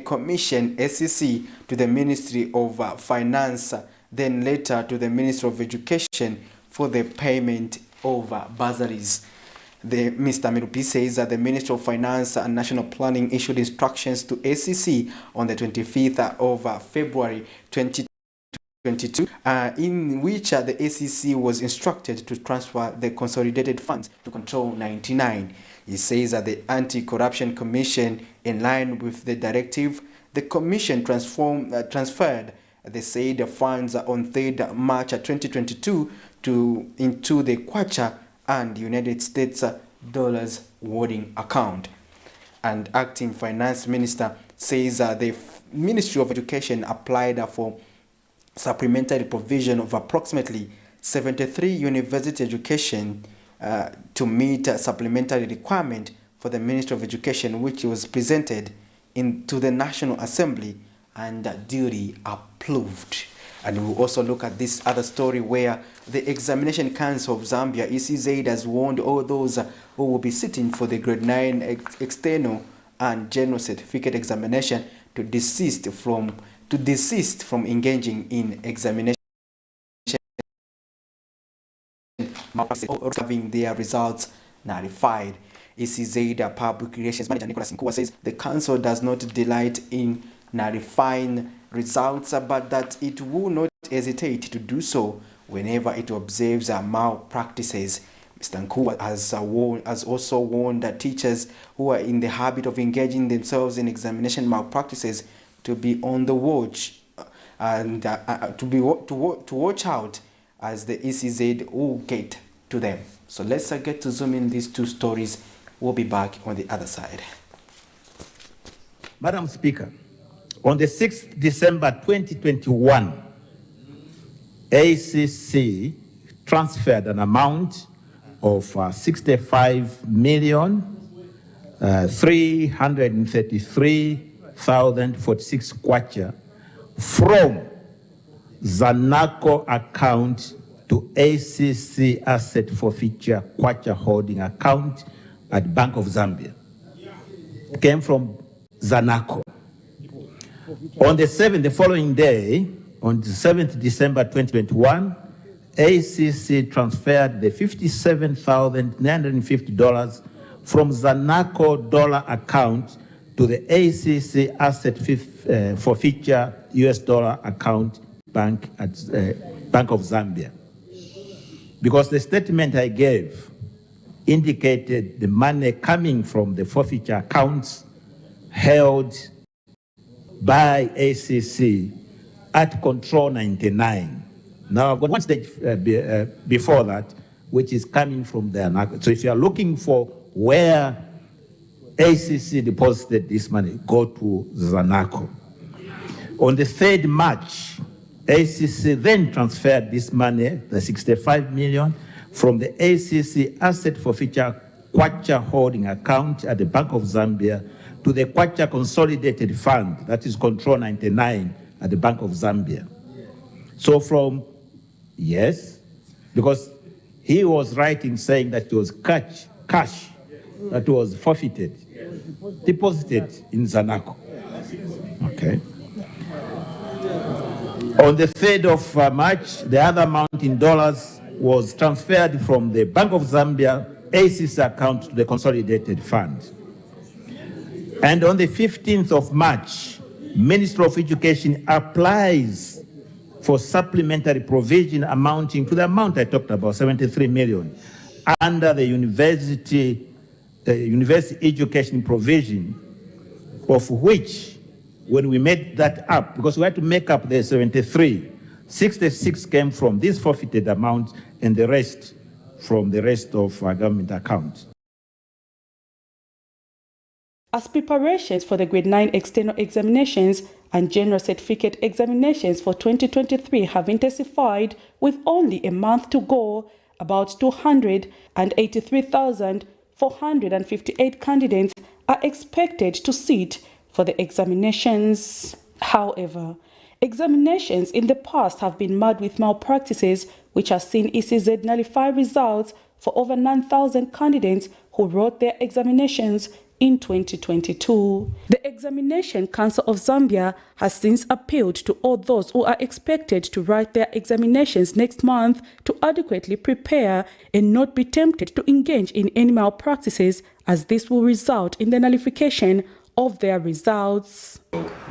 Speaker 1: Commission (SEC) to the Ministry of Finance, then later to the Ministry of Education for the payment of bursaries. Mr. Merupi says that the Ministry of Finance and National Planning issued instructions to SEC on the 25th of February 2022, in which the SEC was instructed to transfer the consolidated funds to Control 99. He says that the Anti-Corruption Commission, in line with the directive, the Commission transferred the said funds on 3rd March 2022 into the kwacha and United States dollars warding account. And Acting Finance Minister says the Ministry of Education applied for supplementary provision of approximately 73 university education to meet a supplementary requirement for the Ministry of Education, which was presented to the National Assembly and duly approved. And we'll also look at this other story where the Examination Council of Zambia, ECZ, has warned all those who will be sitting for the Grade 9 external and general certificate examination to desist from engaging in examination or having their results nullified. ECZ Public Relations Manager Nicholas Nkua says the council does not delight in nullifying results, but that it will not hesitate to do so whenever it observes malpractices. Mr. Nkua has also warned that teachers who are in the habit of engaging themselves in examination malpractices to be on the watch and to watch out, as the ECZ will get to them. So let's get to zoom in these two stories. We'll be back on the other side.
Speaker 10: Madam Speaker, on the 6th December 2021, ACC transferred an amount of 65,333,046 kwacha from Zanaco account to ACC Asset Forfeiture Kwacha Holding account at Bank of Zambia. It came from Zanaco. On the following day, on the 7th December 2021, ACC transferred the $57,950 from Zanaco dollar account to the ACC Asset Forfeiture US dollar account bank at Bank of Zambia. Because the statement I gave indicated the money coming from the forfeiture accounts held by ACC at Control 99. Now, I've got one stage before that, which is coming from there. So if you are looking for where ACC deposited this money, go to Zanaco. On the 3rd March, ACC then transferred this money, the 65 million, from the ACC Asset Forfeiture Kwacha Holding account at the Bank of Zambia to the Kwacha Consolidated Fund, that is Control 99 at the Bank of Zambia. So yes, because he was right in saying that it was cash that was forfeited, deposited in Zanaco. Okay. On the 3rd of March, the other amount in dollars was transferred from the Bank of Zambia ACC account to the Consolidated Fund. And on the 15th of March, Ministry of Education applies for supplementary provision amounting to the amount I talked about, 73 million, under the university education provision, of which, when we made that up, because we had to make up the 73, 66 came from this forfeited amount and the rest from the rest of our government accounts.
Speaker 11: As preparations for the Grade 9 external examinations and general certificate examinations for 2023 have intensified with only a month to go, about 283,458 candidates are expected to sit for the examinations. However, examinations in the past have been marred with malpractices, which has seen ECZ nullify results for over 9,000 candidates who wrote their examinations in 2022. The Examination Council of Zambia has since appealed to all those who are expected to write their examinations next month to adequately prepare and not be tempted to engage in any malpractices, as this will result in the nullification of their results.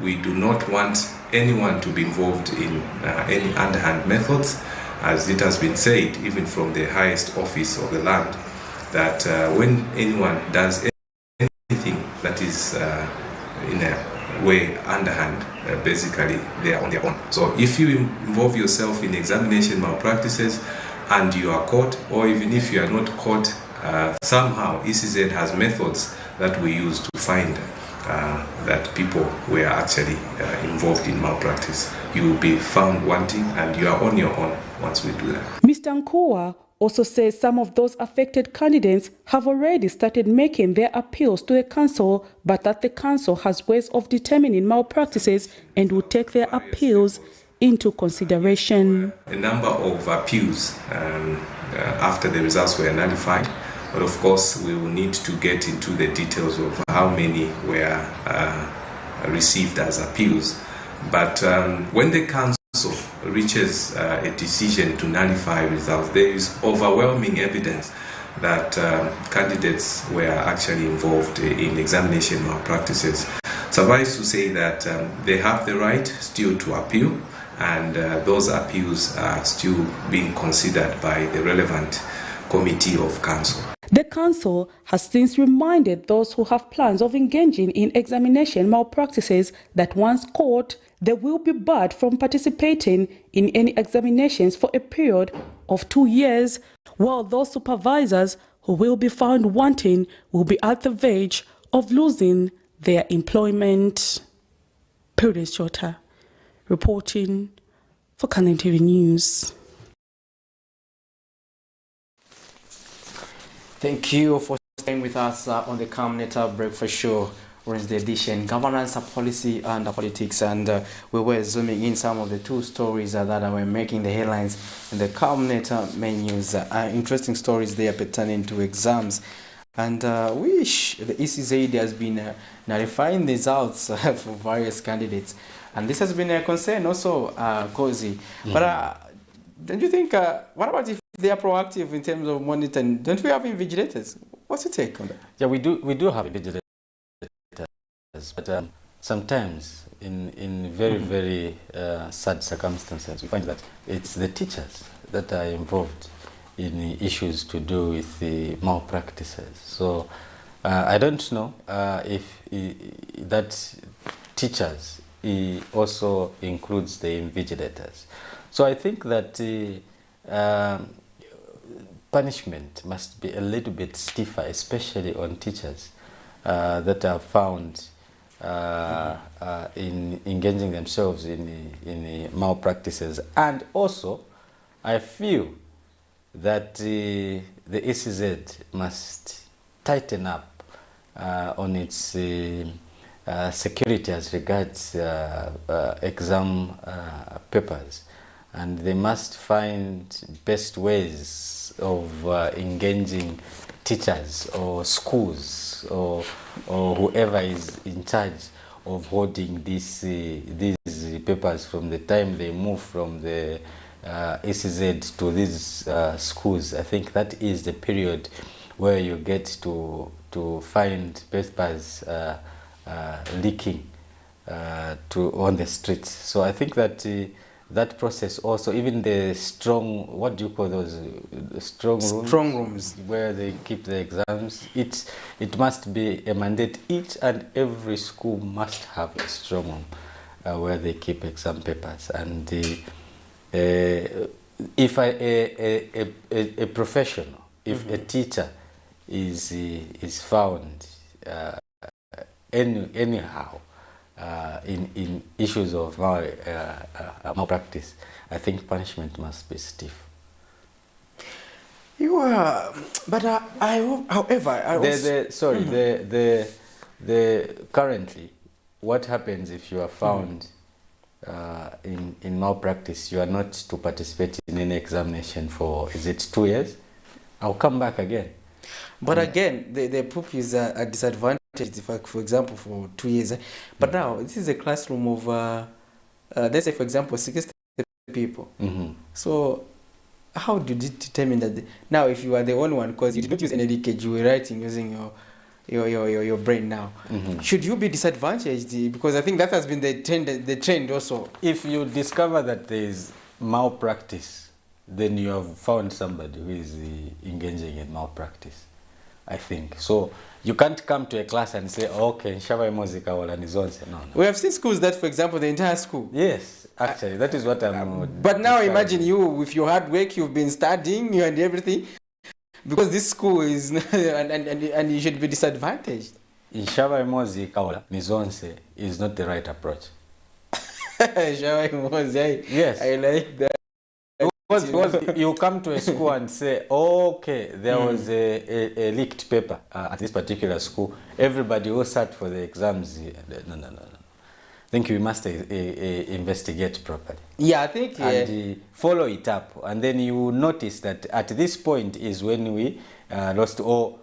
Speaker 12: We do not want anyone to be involved in any underhand methods, as it has been said even from the highest office of the land, that when anyone does anything that is in a way underhand, basically they are on their own. So if you involve yourself in examination malpractices and you are caught, or even if you are not caught, somehow ECZ has methods that we use to find that people were actually involved in malpractice. You will be found wanting and you are on your own once we do that.
Speaker 11: Mr. Nkua also says some of those affected candidates have already started making their appeals to the council, but that the council has ways of determining malpractices and will take their appeals into consideration.
Speaker 12: A number of appeals after the results were nullified, but of course we will need to get into the details of how many were received as appeals. But when the council reaches a decision to nullify results, there is overwhelming evidence that candidates were actually involved in examination malpractices. Suffice to say that they have the right still to appeal, and those appeals are still being considered by the relevant committee of council.
Speaker 11: The council has since reminded those who have plans of engaging in examination malpractices that once caught, they will be barred from participating in any examinations for a period of 2 years, while those supervisors who will be found wanting will be at the verge of losing their employment. Prudence Chota, reporting for Camnet TV News.
Speaker 1: Thank you for staying with us on the Camnet Breakfast Show, Wednesday edition, governance, policy and politics, and we were zooming in some of the two stories that were making the headlines in the Camnet menus. Interesting stories there pertaining to exams, and wish the ECZ has been nullifying the results for various candidates, and this has been a concern also, Cozy. But don't you think, what about if they are proactive in terms of monitoring? Don't we have invigilators? What's your take on that?
Speaker 2: Yeah, we do have invigilators, but sometimes in very sad circumstances, we find that it's the teachers that are involved in issues to do with the malpractices. So I don't know if that teachers also includes the invigilators. So I think that punishment must be a little bit stiffer, especially on teachers that are found in engaging themselves in malpractices. And also, I feel that the ECZ must tighten up on its security as regards exam papers, and they must find best ways of engaging teachers or schools or whoever is in charge of holding these papers from the time they move from the ECZ to these schools. I think that is the period where you get to find papers leaking on the streets. So I think that that process also, even the strong, what do you call those, strong rooms where they keep the exams, it must be a mandate. Each and every school must have a strong room where they keep exam papers. And if a professional if a teacher is found anyhow in issues of malpractice, I think punishment must be stiff.
Speaker 1: You are, but however,
Speaker 2: currently, what happens if you are found in malpractice? You are not to participate in any examination for, is it 2 years? I'll come back again.
Speaker 1: But again, the pupils are at disadvantage, for example, for 2 years. But now, this is a classroom of, let's say, for example, 60 people. So, how did you determine that? Now, if you are the only one, because you did not use any leakage, you were writing using your brain now. Should you be disadvantaged? Because I think that has been the trend also.
Speaker 2: If you discover that there is malpractice, then you have found somebody who is engaging in malpractice, I think. So you can't come to a class and say, okay, Shava Mozika wala nizonse. No.
Speaker 1: We have seen schools that, for example, the entire school.
Speaker 2: Yes, actually, that is what I'm...
Speaker 1: But now imagine you, with your hard work, you've been studying and everything, because this school is, and you should be disadvantaged.
Speaker 2: In Shava Mozika wala nizonse is not the right approach.
Speaker 1: Shava Mozika,
Speaker 2: yes.
Speaker 1: I like that.
Speaker 2: Because you come to a school and say, okay, there was a leaked paper at this particular school. Everybody who sat for the exams, no. I think we must investigate properly.
Speaker 1: Yeah, I think,
Speaker 2: and follow it up. And then you notice that at this point is when we lost, or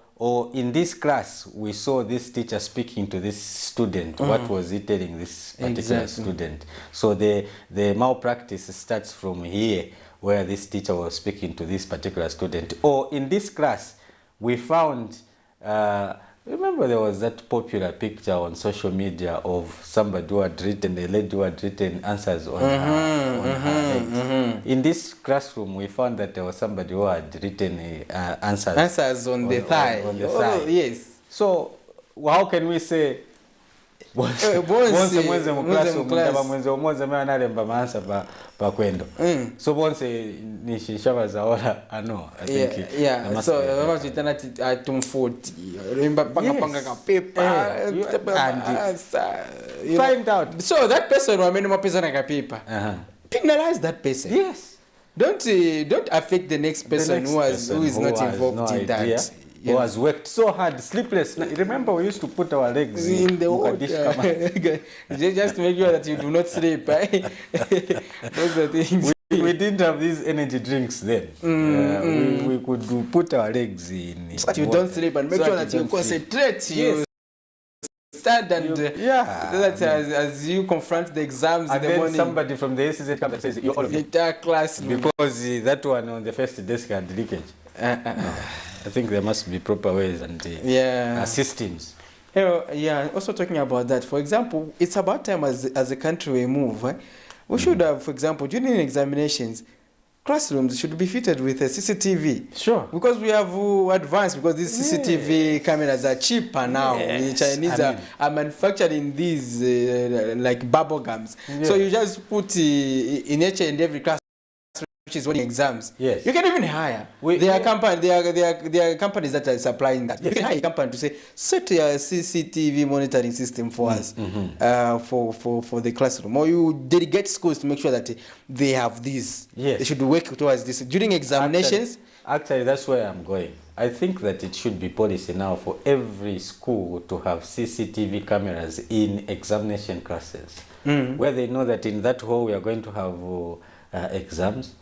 Speaker 2: in this class, we saw this teacher speaking to this student. What was he telling this particular student? So the malpractice starts from here, where this teacher was speaking to this particular student. Or in this class, we found, remember there was that popular picture on social media of somebody who had written, a lady who had written answers on her legs. In this classroom, we found that there was somebody who had written answers
Speaker 1: on the thigh.
Speaker 2: On the thigh.
Speaker 1: Yes.
Speaker 2: So, how can we say, so once nishishava zaola ano I think
Speaker 1: so
Speaker 2: find out.
Speaker 1: So that person penalize that person.
Speaker 2: Yes.
Speaker 1: Don't affect the next person who is not involved in that.
Speaker 2: Who has worked so hard, sleepless. Remember, we used to put our legs
Speaker 1: in the water. Just to make sure that you do not sleep. Those are things.
Speaker 2: We didn't have these energy drinks then. We could put our legs in.
Speaker 1: So that you don't sleep and make sure that you concentrate. You stand and that as you confront the exams
Speaker 2: and
Speaker 1: in the morning.
Speaker 2: Somebody from the SZ comes and says, "You're all of
Speaker 1: the entire class."
Speaker 2: Because that one on the first desk had leakage. I think there must be proper ways and systems.
Speaker 1: Also talking about that, for example, it's about time as a country we move. We should have, for example, during examinations, classrooms should be fitted with a CCTV.
Speaker 2: Sure.
Speaker 1: Because we have advanced, because these CCTV cameras are cheaper now. The Chinese are manufacturing these like bubble gums. So you just put in each and every class, which is running exams.
Speaker 2: Yes.
Speaker 1: You can even hire. There are companies that are supplying that. You can hire a company to say, set a CCTV monitoring system for us for the classroom. Or you delegate schools to make sure that they have these.
Speaker 2: Yes.
Speaker 1: They should work towards this. During examinations.
Speaker 2: Actually, that's where I'm going. I think that it should be policy now for every school to have CCTV cameras in examination classes. Where they know that in that hall we are going to have exams.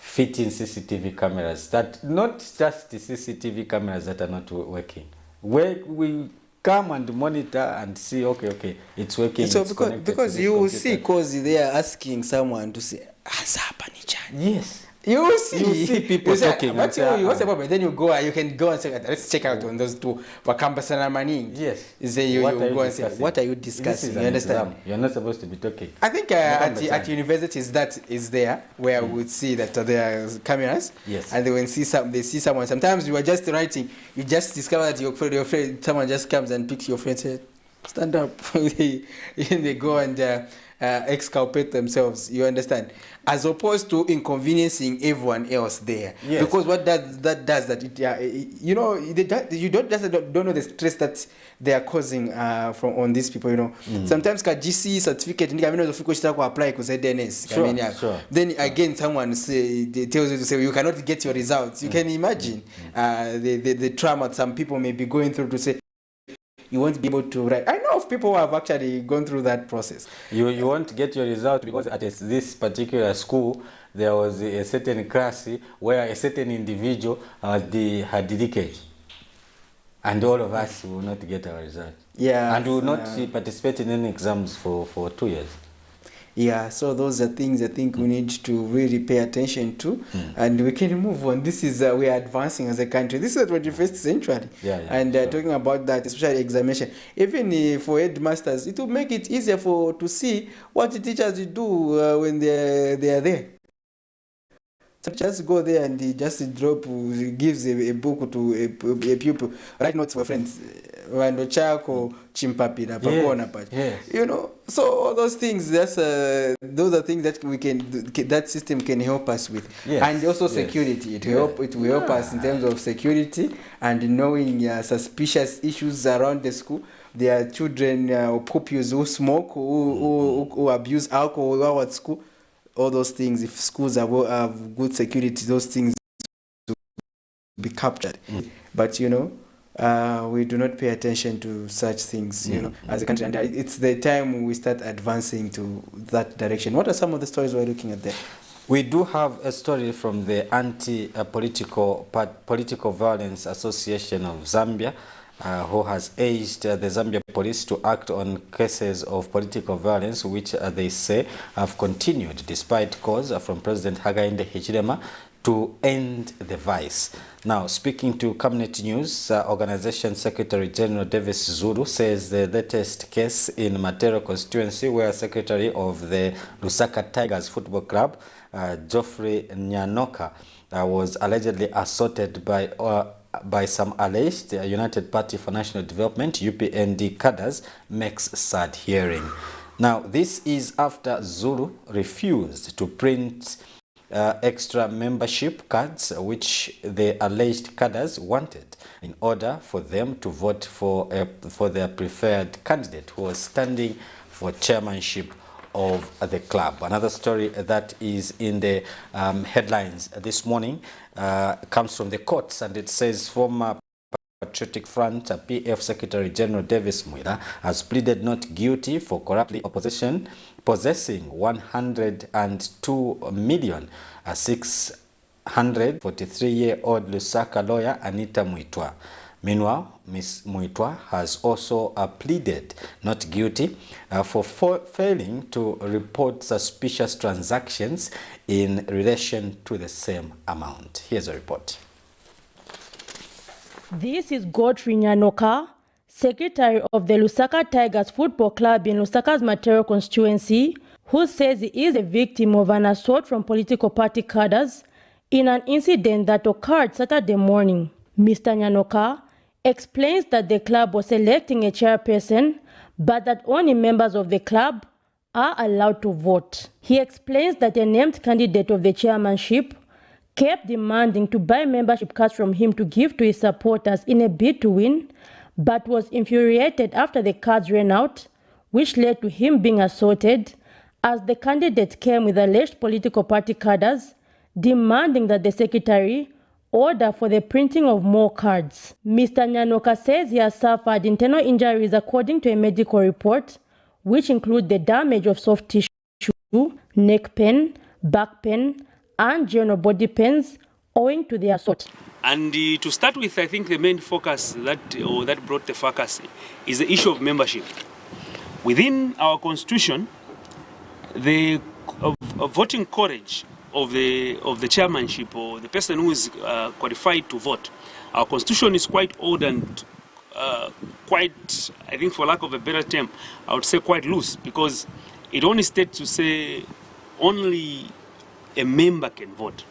Speaker 2: Fitting CCTV cameras, that not just the CCTV cameras that are not working. Where we come and monitor and see, okay, it's working.
Speaker 1: So because you will see, because they are asking someone to say,
Speaker 2: yes.
Speaker 1: You see
Speaker 2: people talking.
Speaker 1: What's the problem? Then you go, you can go and say, let's check out on those two.
Speaker 2: Yes.
Speaker 1: You go and say, what are you discussing? You understand?
Speaker 2: You're not supposed to be talking.
Speaker 1: I think at universities that is there, where we would see that there are cameras.
Speaker 2: Yes.
Speaker 1: And they see someone. Sometimes you are just writing, you just discover that your friend, someone just comes and picks your friend, says, stand up. They go and exculpate themselves, you understand, as opposed to inconveniencing everyone else there.
Speaker 2: Yes.
Speaker 1: Because what that does that you know, you don't know the stress that they are causing on these people, you know. Sometimes GC certificate apply
Speaker 2: Sure.
Speaker 1: then again someone tells you to say you cannot get your results. You can imagine the trauma some people may be going through to say you won't be able to write. I know of people who have actually gone through that process.
Speaker 2: You won't get your result because at this particular school there was a certain class where a certain individual had leakage, and all of us will not get our result.
Speaker 1: Yeah,
Speaker 2: and will not participate in any exams for 2 years.
Speaker 1: Yeah, so those are things I think we need to really pay attention to, and we can move on. This is we are advancing as a country. This is the 21st century, and talking about that, especially examination. Even for headmasters, it will make it easier to see what the teachers do when they are there. So just go there and he just gives a book to a pupil, write notes for friends, chako chimpapira pakona. You know, so all those things, those are things that that system can help us with. And also security. It will help us in terms of security and knowing suspicious issues around the school. There are children or pupils who smoke, who abuse alcohol while at school. All those things, if schools have good security, those things will be captured. But you know, we do not pay attention to such things, you know, as a country. And it's the time we start advancing to that direction. What are some of the stories we're looking at there?
Speaker 2: We do have a story from the Anti-Political Violence Association of Zambia, who has urged the Zambia police to act on cases of political violence, which they say have continued despite calls from President Hakainde Hichilema to end the vice. Now, speaking to Camnet News, Organization Secretary General Davis Zulu says the latest case in Matero constituency, where Secretary of the Lusaka Tigers Football Club, Geoffrey Nyanoka, was allegedly assaulted by some alleged United Party for National Development, UPND cadres, makes sad hearing. Now, this is after Zulu refused to print extra membership cards which the alleged cadres wanted in order for them to vote for their preferred candidate who was standing for chairmanship of the club. Another story that is in the headlines this morning comes from the courts, and it says former Patriotic Front PF Secretary General Davis Mwira has pleaded not guilty for corruptly possessing 102,643-year-old Lusaka lawyer Anita Mwitwa. Meanwhile, Ms. Mwitwa has also pleaded not guilty for failing to report suspicious transactions in relation to the same amount. Here's a report.
Speaker 6: This is Godfrey Nyanoka, Secretary of the Lusaka Tigers Football Club in Lusaka's Matero constituency, who says he is a victim of an assault from political party cadres in an incident that occurred Saturday morning. Mr. Nyanoka explains that the club was electing a chairperson, but that only members of the club are allowed to vote. He explains that a named candidate of the chairmanship kept demanding to buy membership cards from him to give to his supporters in a bid to win, but was infuriated after the cards ran out, which led to him being assaulted as the candidate came with alleged political party cadres demanding that the secretary order for the printing of more cards. Mr. Nyanoka says he has suffered internal injuries according to a medical report, which include the damage of soft tissue, neck pain, back pain, and general body pains owing to the assault.
Speaker 13: And to start with, I think the main focus that brought the focus is the issue of membership. Within our constitution, the voting courage of the chairmanship or the person who is qualified to vote, our constitution is quite old and quite, I think for lack of a better term, I would say quite loose, because it only states to say only a member can vote,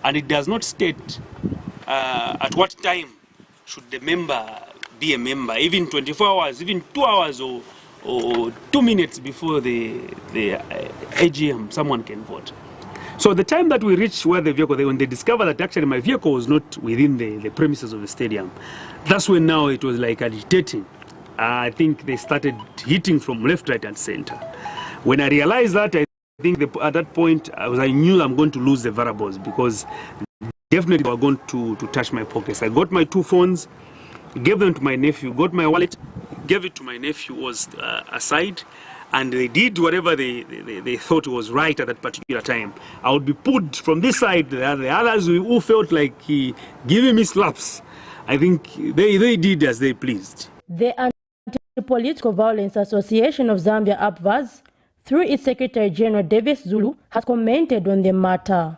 Speaker 13: and it does not state at what time should the member be a member, even 24 hours, even 2 hours or or 2 minutes before the AGM, someone can vote. So the time that we reached where the vehicle, when they discovered that actually my vehicle was not within the premises of the stadium, that's when now it was like agitating. I think they started hitting from left, right, and center. When I realized that, I think at that point, I knew I'm going to lose the variables because definitely they were going to touch my pockets. I got my 2 phones, gave them to my nephew, got my wallet, gave it to my nephew, who was aside, and they did whatever they thought was right at that particular time. I would be put from this side, the others who felt like he giving me slaps. I think they did as they pleased.
Speaker 6: The Anti-Political Violence Association of Zambia, APVAZ, through its Secretary General Davis Zulu, has commented on the matter.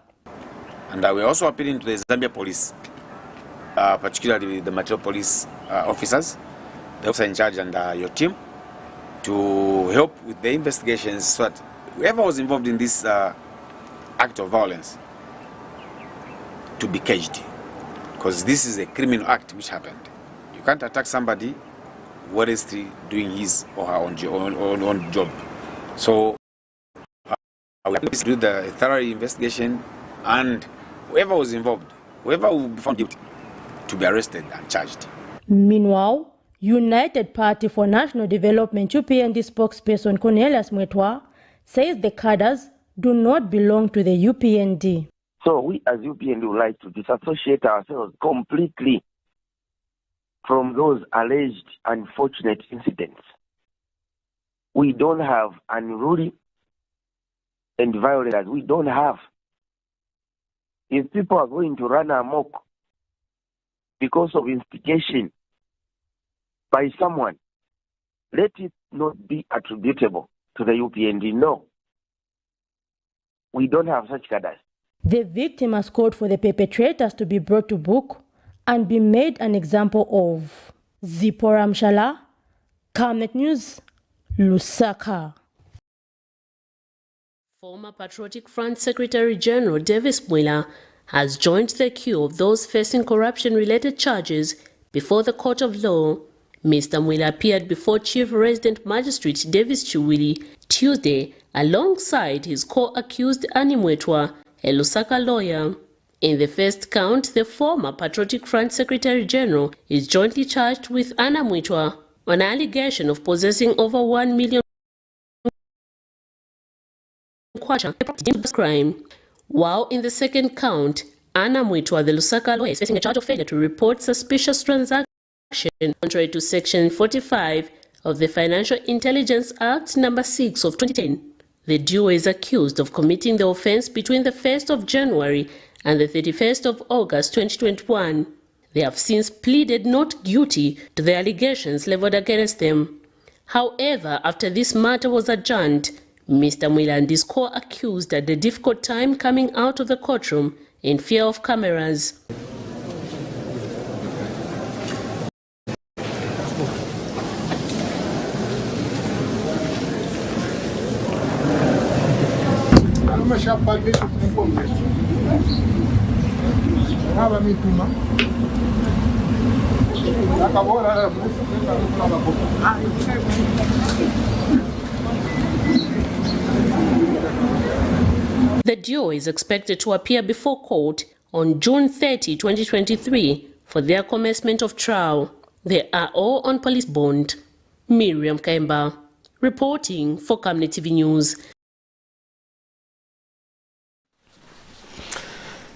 Speaker 14: And we're also appealing to the Zambia police, particularly the material police officers, the officer in charge and your team, to help with the investigations so that whoever was involved in this act of violence to be caged. Because this is a criminal act which happened. You can't attack somebody while he's still doing his or her own job. So we have to do the thorough investigation, and whoever was involved, whoever will be found guilty, to be arrested and charged.
Speaker 6: Meanwhile, United Party for National Development UPND spokesperson Cornelius Mwetwa says the cadres do not belong to the UPND.
Speaker 15: So we as UPND would like to disassociate ourselves completely from those alleged unfortunate incidents. We don't have unruly and violent. We don't have. If people are going to run amok because of instigation by someone, let it not be attributable to the UPND. No. We don't have such cadres.
Speaker 6: The victim has called for the perpetrators to be brought to book and be made an example of. Zipporah Mshala, Camnet News, Lusaka.
Speaker 16: Former Patriotic Front Secretary General Davis Mwila has joined the queue of those facing corruption-related charges before the court of law. Mr. Mwila appeared before Chief Resident Magistrate Davis Chiwili Tuesday alongside his co-accused Annie Mwetwa, a Lusaka lawyer. In the first count, the former Patriotic Front Secretary General is jointly charged with Anna Mwetwa on allegation of possessing over 1 million kwacha, a crime. While in the second count, Anna Mwetwa, the Lusaka lawyer, is facing a charge of failure to report suspicious transactions contrary to Section 45 of the Financial Intelligence Act No. 6 of 2010. The duo is accused of committing the offense between the 1st of January and the 31st of August 2021. They have since pleaded not guilty to the allegations leveled against them. However, after this matter was adjourned, Mr. Mwila and his co-accused had a difficult time coming out of the courtroom in fear of cameras. The duo is expected to appear before court on June 30, 2023 for their commencement of trial. They are all on police bond. Miriam Kaimba, reporting for Camnet TV News.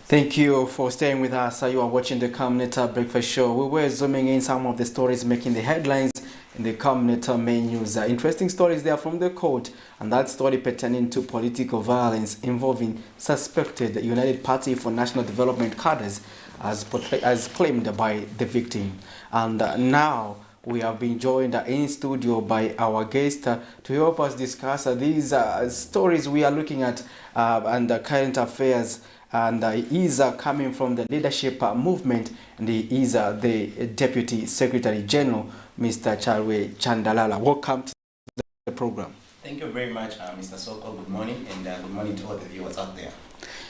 Speaker 1: Thank you for staying with us. You are watching the Camnet Breakfast Show. We were zooming in some of the stories making the headlines in the Camnet main news. Interesting stories there from the court, and that story pertaining to political violence involving suspected United Party for National Development cadres as claimed by the victim. And now we have been joined in studio by our guest to help us discuss these stories we are looking at and current affairs. And he is coming from the leadership movement, and he is the Deputy Secretary General, Mr. Charwe Chandalala. Welcome to the program.
Speaker 17: Thank you very much, Mr. Soko. Good morning, and good morning to all the viewers out there.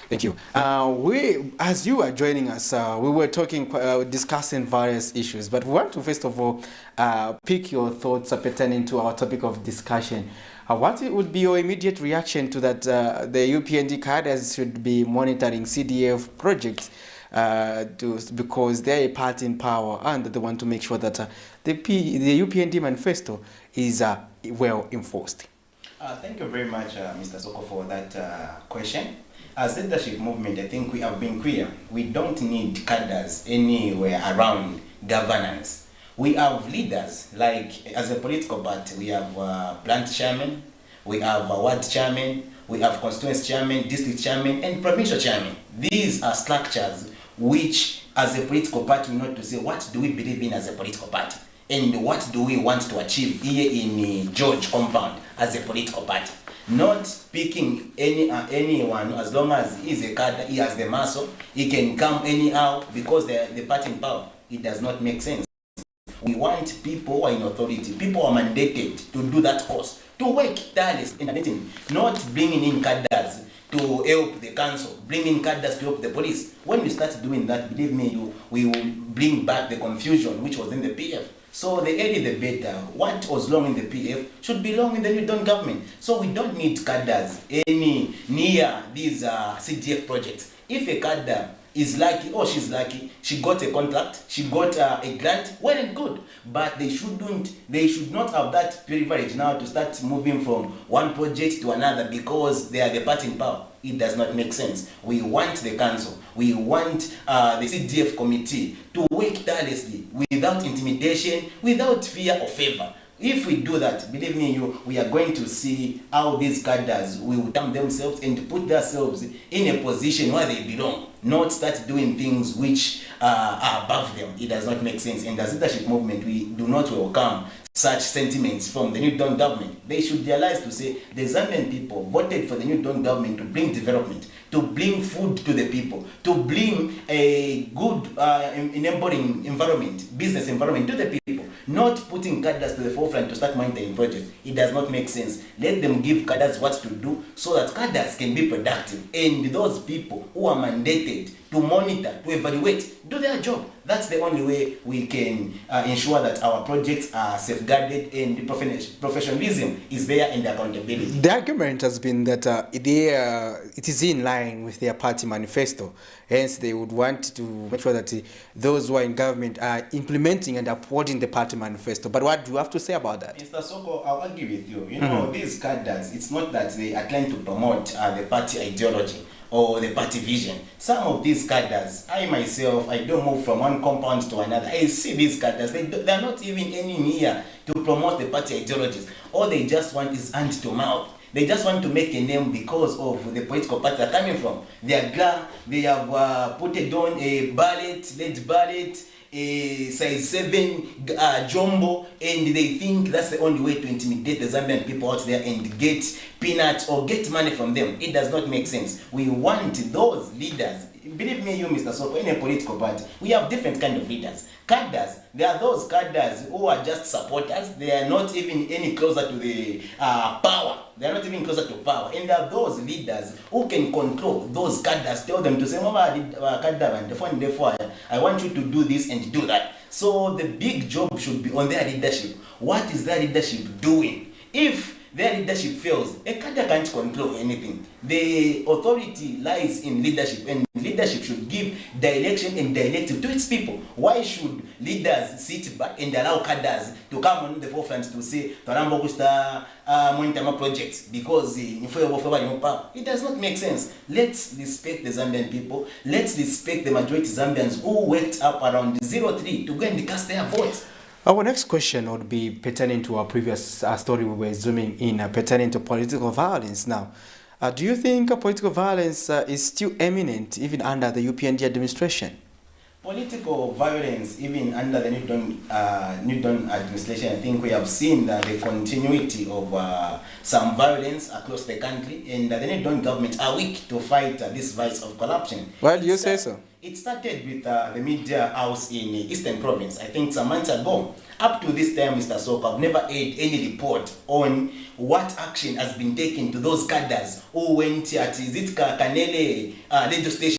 Speaker 1: Thank you. As you are joining us, we were discussing various issues, but we want to first of all pick your thoughts pertaining to our topic of discussion. What would be your immediate reaction to that the UPND cadres should be monitoring CDF projects because they're a party in power and they want to make sure that the UPND manifesto is well enforced?
Speaker 17: Thank you very much, Mr. Soko, for that question. As leadership movement, I think we have been clear. We don't need cadres anywhere around governance. We have leaders, like as a political party, we have plant chairman, we have ward chairman, we have constituency chairman, district chairman, and provincial chairman. These are structures which, as a political party, we know to say, what do we believe in as a political party? And what do we want to achieve here in George compound as a political party? Not picking anyone, as long as he's a cadre, he has the muscle, he can come anyhow because they're the party in power. It does not make sense. We want people who are in authority, people who are mandated to do that course, to work tirelessly in anything, not bringing in cadres to help the council, bringing cadres to help the police. When we start doing that, believe me, we will bring back the confusion which was in the PF. So the earlier the better. What was long in the PF should belong in the New Dawn government. So we don't need cadres any near these CDF projects. If a cadre is lucky or she's lucky, she got a contract, she got a grant, well and good. But they should not have that privilege now to start moving from one project to another because they are the party in power. It does not make sense. We want the council, we want the CDF committee to work tirelessly without intimidation, without fear or favor. If we do that, believe me, we are going to see how these cadres will dump themselves and put themselves in a position where they belong, not start doing things which are above them. It does not make sense. And as leadership movement, we do not welcome such sentiments from the New Dawn government. They should realize to say the Zambian people voted for the New Dawn government to bring development, to bring food to the people, to bring a good enabling environment, business environment to the people, not putting cadres to the forefront to start monitoring projects. It does not make sense. Let them give cadres what to do so that cadres can be productive. And those people who are mandated to monitor, to evaluate, do their job. That's the only way we can ensure that our projects are safeguarded and the professionalism is there and accountability.
Speaker 1: The argument has been that it is in line with their party manifesto. Hence, they would want to make sure that those who are in government are implementing and upholding the party manifesto. But what do you have to say about that?
Speaker 17: Mr. Soko, I'll argue with you. You know, these cadres, it's not that they are trying to promote the party ideology or the party vision. Some of these cadres, I myself, I don't move from one compound to another. I see these cadres, they're not even any near to promote the party ideologies. All they just want is hand to mouth. They just want to make a name because of the political party they're coming from. They have put it on a ballot, lead ballot, a size 7 jumbo, and they think that's the only way to intimidate the Zambian people out there and get peanuts or get money from them. It does not make sense. We want those leaders. Believe me, you, Mr. Soko, in a political party, we have different kind of leaders. Cadres, there are those cadres who are just supporters. They are not even any closer to the power. They are not even closer to power. And there are those leaders who can control those cadres, tell them to say, I want you to do this and do that. So the big job should be on their leadership. What is their leadership doing? If their leadership fails, a cadre can't control anything. The authority lies in leadership, and leadership should give direction and directive to its people. Why should leaders sit back and allow cadres to come on the forefront to say, projects because it does not make sense. Let's respect the Zambian people. Let's respect the majority Zambians who worked up around 03 to go and cast their votes.
Speaker 1: Our next question would be pertaining to our previous story we were zooming in, pertaining to political violence now. Do you think political violence is still imminent even under the UPND administration?
Speaker 17: Political violence, even under the New Dawn administration, I think we have seen the continuity of some violence across the country, and the New Dawn government are weak to fight this vice of corruption.
Speaker 1: Why do you say so?
Speaker 17: It started with the media house in Eastern Province. I think some months ago, Up to this time, Mr. Soko, I've never heard any report on what action has been taken to those cadres who went at Kanele radio station,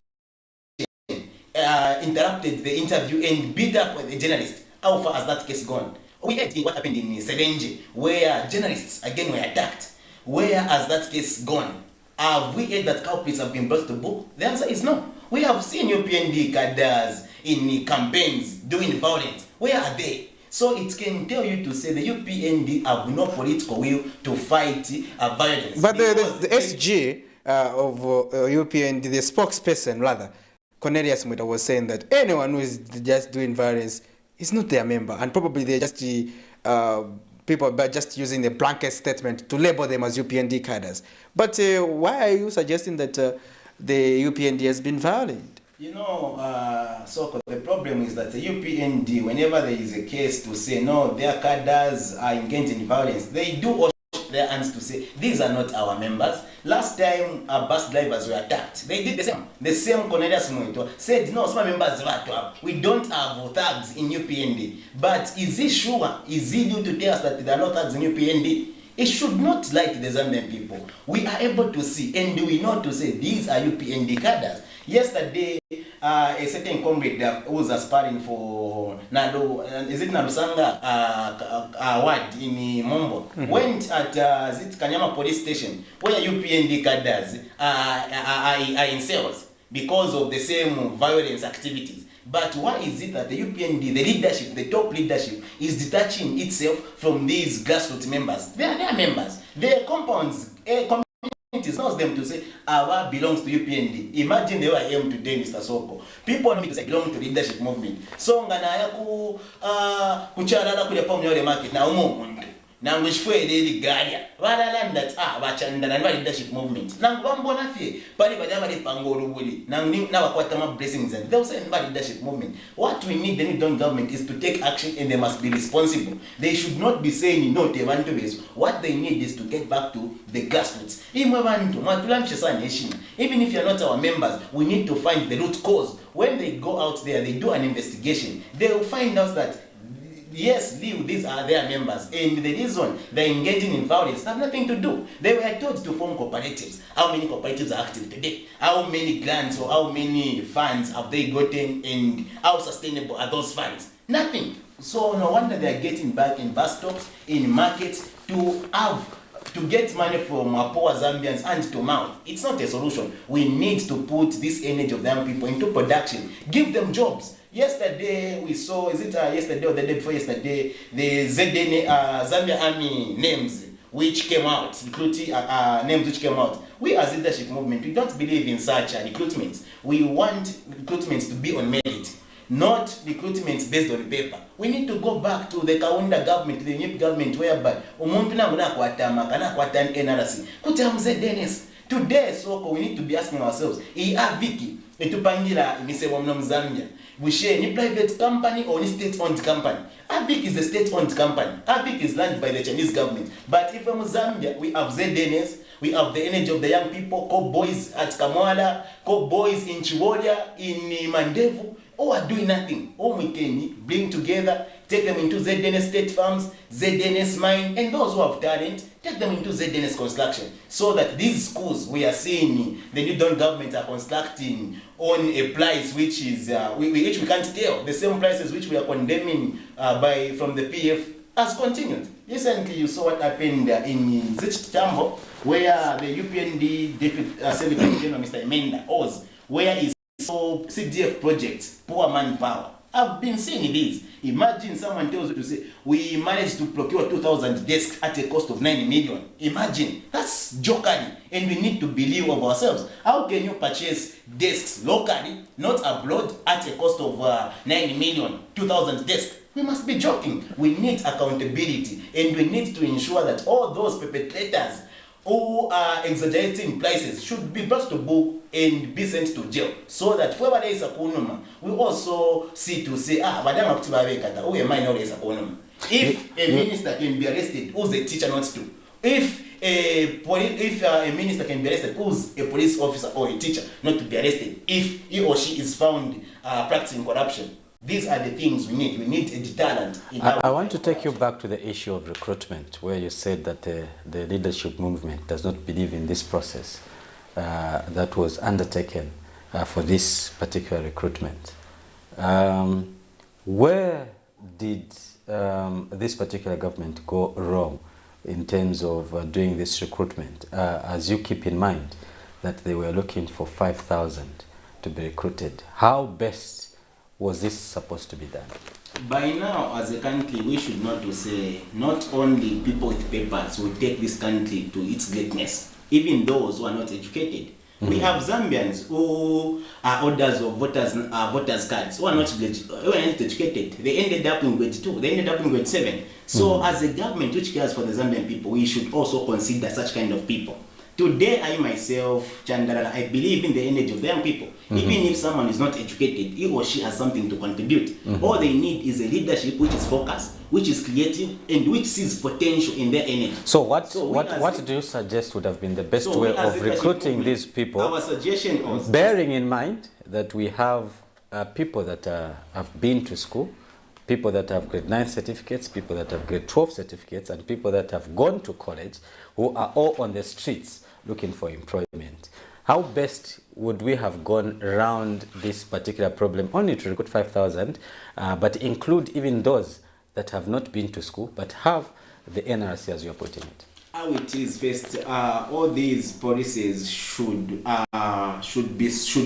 Speaker 17: interrupted the interview and beat up the journalist. How far has that case gone? We heard what happened in Serenje, where journalists again were attacked. Where has that case gone? Have we heard that culprits have been brought to book? The answer is no. We have seen UPND cadres in campaigns doing violence. Where are they? So it can tell you to say the UPND have no political will to fight violence.
Speaker 1: But the SG of UPND, the spokesperson rather, Cornelius Muta, was saying that anyone who is just doing violence is not their member, and probably they're just people by just using the blanket statement to label them as UPND cadres. But why are you suggesting that the UPND has been violent?
Speaker 17: You know, so the problem is that the UPND, whenever there is a case to say, no, their cadres are engaged in violence, they do wash their hands to say, these are not our members. Last time, bus drivers were attacked. They did the same. The same Cornelius Mwito said, no, some members we don't have thugs in UPND. But is he sure? Is he due to tell us that there are no thugs in UPND? It should not lie to the Zambian people. We are able to see, and we know to say, these are UPND cadres. Yesterday, a certain comrade who was aspiring for Nado, is it Narusanga award in Mombo, went at Kanyama police station where UPND cadres are in cells because of the same violence activities. But why is it that the UPND, the leadership, the top leadership, is detaching itself from these grassroots members? They are their members. Their compounds, communities knows them to say, our belongs to UPND. Imagine they were here today, Mr. Soko. People need to say belong to the leadership movement. So ngana kucharala kule pomnyole market na umuntu. Nangishwe leli galia. Wala that bachandana na leadership movement. Nangwambona fie pali badama le pangoro buli. Na wakwata ma blessings and they say about leadership movement. What we need the new government is to take action, and they must be responsible. They should not be saying no they want to be. What they need is to get back to the grassroots. Even if you're not our members, we need to find the root cause. When they go out there, they do an investigation. They will find out that yes, these are their members, and the reason they're engaging in violence have nothing to do. They were told to form cooperatives. How many cooperatives are active today? How many grants or how many funds have they gotten, and how sustainable are those funds? Nothing. So no wonder they're getting back in bus stops, in markets, to get money from poor Zambians hand to mouth. It's not a solution. We need to put this energy of young people into production. Give them jobs. Yesterday we saw, is it yesterday or the day before yesterday, the ZDN Zambia Army names which came out, names which came out. We as leadership movement, we don't believe in such recruitments. We want recruitments to be on merit, not recruitments based on paper. We need to go back to the Kaunda government, the new government, whereby umuntu namuna kwatama kana kwatan NRC kutamze Dennis. Today, so we need to be asking ourselves, Viki etupangira imisebo mno Zambia. We share any private company or any state-owned company. AVIC is a state-owned company. AVIC is run by the Chinese government. But if from Zambia, we have ZDNS, we have the energy of the young people, co-boys at Kamwala, co-boys in Chiwolia, in Mandevu, who are doing nothing. All we can bring together, take them into ZDNS state farms, ZDNS mine, and those who have talent, take them into ZDNS construction. So that these schools we are seeing, the new government are constructing on a price which is, which we can't tell. The same prices which we are condemning from the PF has continued. Recently you saw what happened in Zichtambo, where the UPND Deputy Secretary General Mr. Emenda Oz, where is so CDF projects, poor manpower. I've been seeing this. Imagine someone tells you to say, we managed to procure 2,000 desks at a cost of 9 million. Imagine, that's jokery, and we need to believe of ourselves. How can you purchase desks locally, not abroad, at a cost of 9 million, 2,000 desks? We must be joking. We need accountability, and we need to ensure that all those perpetrators who are exaggerating prices should be brought to book and be sent to jail, so that whoever there is a kunuma, we also see to say, badanga kutibawekata, who am I not is a kunuma. If a minister can be arrested, who's the teacher not to? If a minister can be arrested, who's a police officer or a teacher not to be arrested if he or she is found practicing corruption? These are the things we need. We need a deterrent.
Speaker 2: I want to take you back to the issue of recruitment, where you said that the leadership movement does not believe in this process that was undertaken for this particular recruitment. Where did this particular government go wrong in terms of doing this recruitment, as you keep in mind that they were looking for 5,000 to be recruited? How best was this supposed to be done?
Speaker 17: By now, as a country, we should not to say not only people with papers will take this country to its greatness, even those who are not educated. We have Zambians who are holders of voters cards who are not educated. They ended up in grade 2, they ended up in grade 7. So as a government which cares for the Zambian people, we should also consider such kind of people. Today, I myself, Chandara, I believe in the energy of the young people. Even if someone is not educated, he or she has something to contribute. All they need is a leadership which is focused, which is creative, and which sees potential in their energy.
Speaker 2: So what do you suggest would have been the best way of recruiting these people?
Speaker 17: Our suggestion was,
Speaker 2: bearing in mind that we have people that have been to school, people that have grade 9 certificates, people that have grade 12 certificates, and people that have gone to college, who are all on the streets looking for employment. How best would we have gone around this particular problem, only to recruit 5,000, but include even those that have not been to school, but have the NRC as you're putting it?
Speaker 17: How it is first, all these policies should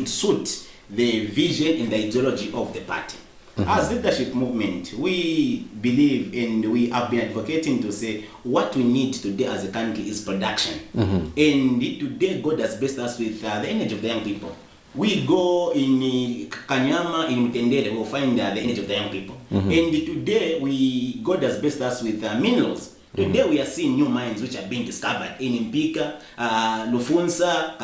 Speaker 17: suit the vision and the ideology of the party. As leadership movement, we believe and we have been advocating to say what we need today as a country is production. And today God has blessed us with the energy of the young people. We go in Kanyama, in Mtendere, we'll find the energy of the young people. And today God has blessed us with minerals. Today we are seeing new mines which are being discovered in Mpika, Lufunsa,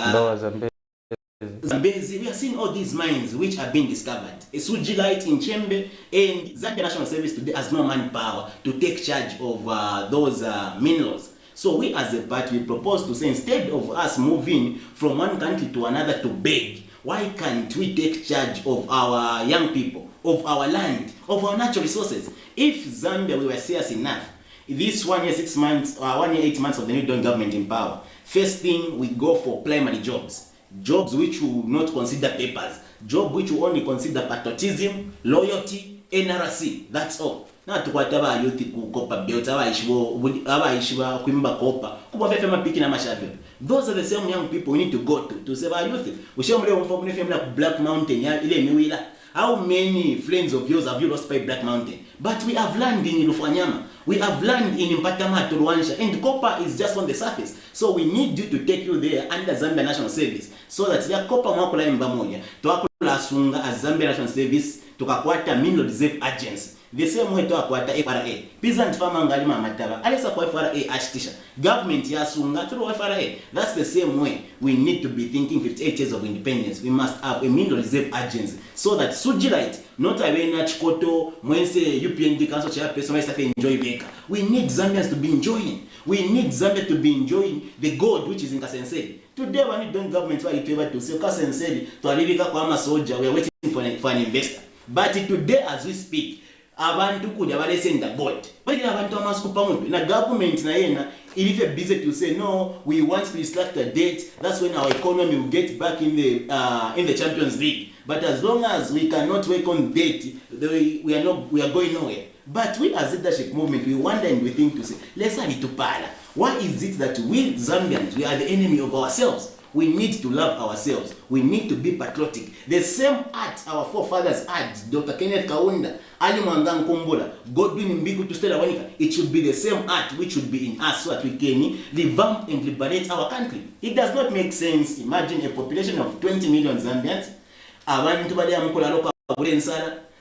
Speaker 17: Zambezi. We are seeing all these mines which are being discovered. A Sujilite in Chembe, and Zambia National Service today has no manpower to take charge of those minerals. So we as a party, we propose to say, instead of us moving from one country to another to beg, why can't we take charge of our young people, of our land, of our natural resources? If Zambia, we were serious enough, this 1 year, 6 months, 1 year, 8 months of the new government in power, first thing we go for primary jobs. Jobs which will not consider papers, job which will only consider patriotism, loyalty, NRC. That's all. Not to whatever youth kukopa belt, abaishiwa kuimba kopa, kuba fefe mapiki na mashavyo. Those are the same young people we need to go to save our youth. Ushamule umfamune femla Black Mountain ya ile miwila. How many friends of yours have you lost by Black Mountain? But we have land in Lufanyama. We have land in Mpatama, Turuansha, and copper is just on the surface. So we need you to take you there under Zambia National Service, so that ya copper mwakula mbamoja, tuwakula sunga as Zambia National Service, tukakwata Mineral Reserve Agency. The same way tuwakwata FRA. Peasant farmer ngalima mataba, alisa kwa FRA ashtisha. Government ya sunga through FRA. That's the same way we need to be thinking 58 years of independence. We must have a Mineral Reserve Agency, so that Sujilite, not Awena Chikoto, Mwense, UPND Council Chairperson, may enjoy Baker. We need Zambians to be enjoying. We need Zambia to be enjoying the gold which is in Kasenseri. Today, when you don't government, why you to say Kasenseri to Alivika Kwama soldier, we are waiting for an investor. But today, as we speak, abantu kuja balesenda gold. But abantu amaskupa muntu na government na yena if busy to say no, we want to extract a debt. That's when our economy will get back in the Champions League. But as long as we cannot work on debt, we are going nowhere. But we as leadership movement, we wonder and we think to say, let's have it to para. Why is it that we Zambians, we are the enemy of ourselves? We need to love ourselves. We need to be patriotic. The same art our forefathers had, Dr. Kenneth Kaunda, Ali Mwangang Kumbola, Godwin Mbiku to Stella Wanika, it should be the same art which should be in us so that we can revamp and liberate our country. It does not make sense. Imagine a population of 20 million Zambians.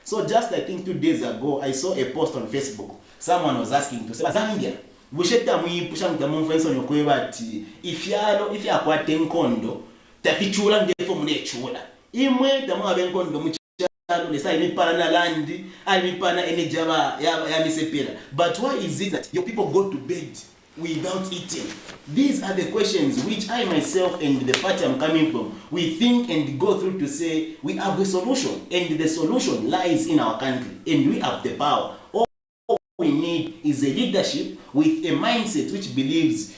Speaker 17: So just I think 2 days ago, I saw a post on Facebook. Someone was asking to say, Zambia, busheta muyipusha mutamunfenso nyokweba ati if akwate nkondo tafichula ngefo munechula imwe tamwa benkondo muchalo lesa imipana na landi imipana energy ya misepela. But why is it that your people go to bed without eating? These are the questions which I myself and the party I'm coming from, we think and go through to say we have a solution, and the solution lies in our country, and we have the power. All we need is a leadership with a mindset which believes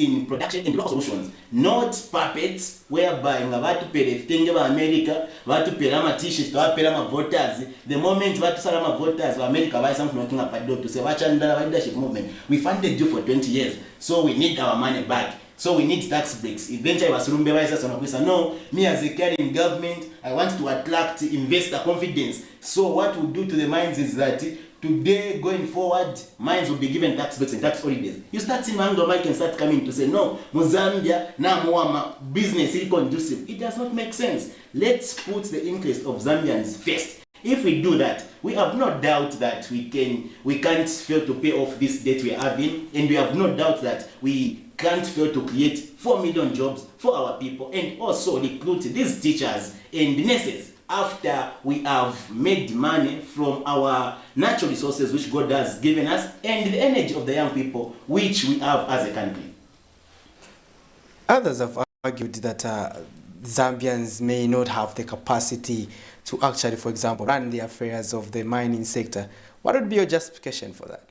Speaker 17: in production and local solutions, not puppets whereby ngabatu pere fitenge ba America, batu pere ama t-shirts, batu pere ama voters. The moment batu sala ama voters wa America buy something working up at door to say wachanda leadership movement. We funded you for 20 years, so we need our money back. So we need tax breaks. Eventually, no, me as a caring government, I want to attract investor confidence. So what we do to the mines is that today, going forward, mines will be given tax breaks and tax holidays. You start seeing Anglo Mike and start coming to say, no, Mozambia, now more business is conducive. It does not make sense. Let's put the interest of Zambians first. If we do that, we have no doubt that we can't fail to pay off this debt we are having, and we have no doubt that we can't fail to create 4 million jobs for our people, and also recruit these teachers and nurses after we have made money from our natural resources which God has given us, and the energy of the young people which we have as a country.
Speaker 1: Others have argued that Zambians may not have the capacity to actually, for example, run the affairs of the mining sector. What would be your justification for that?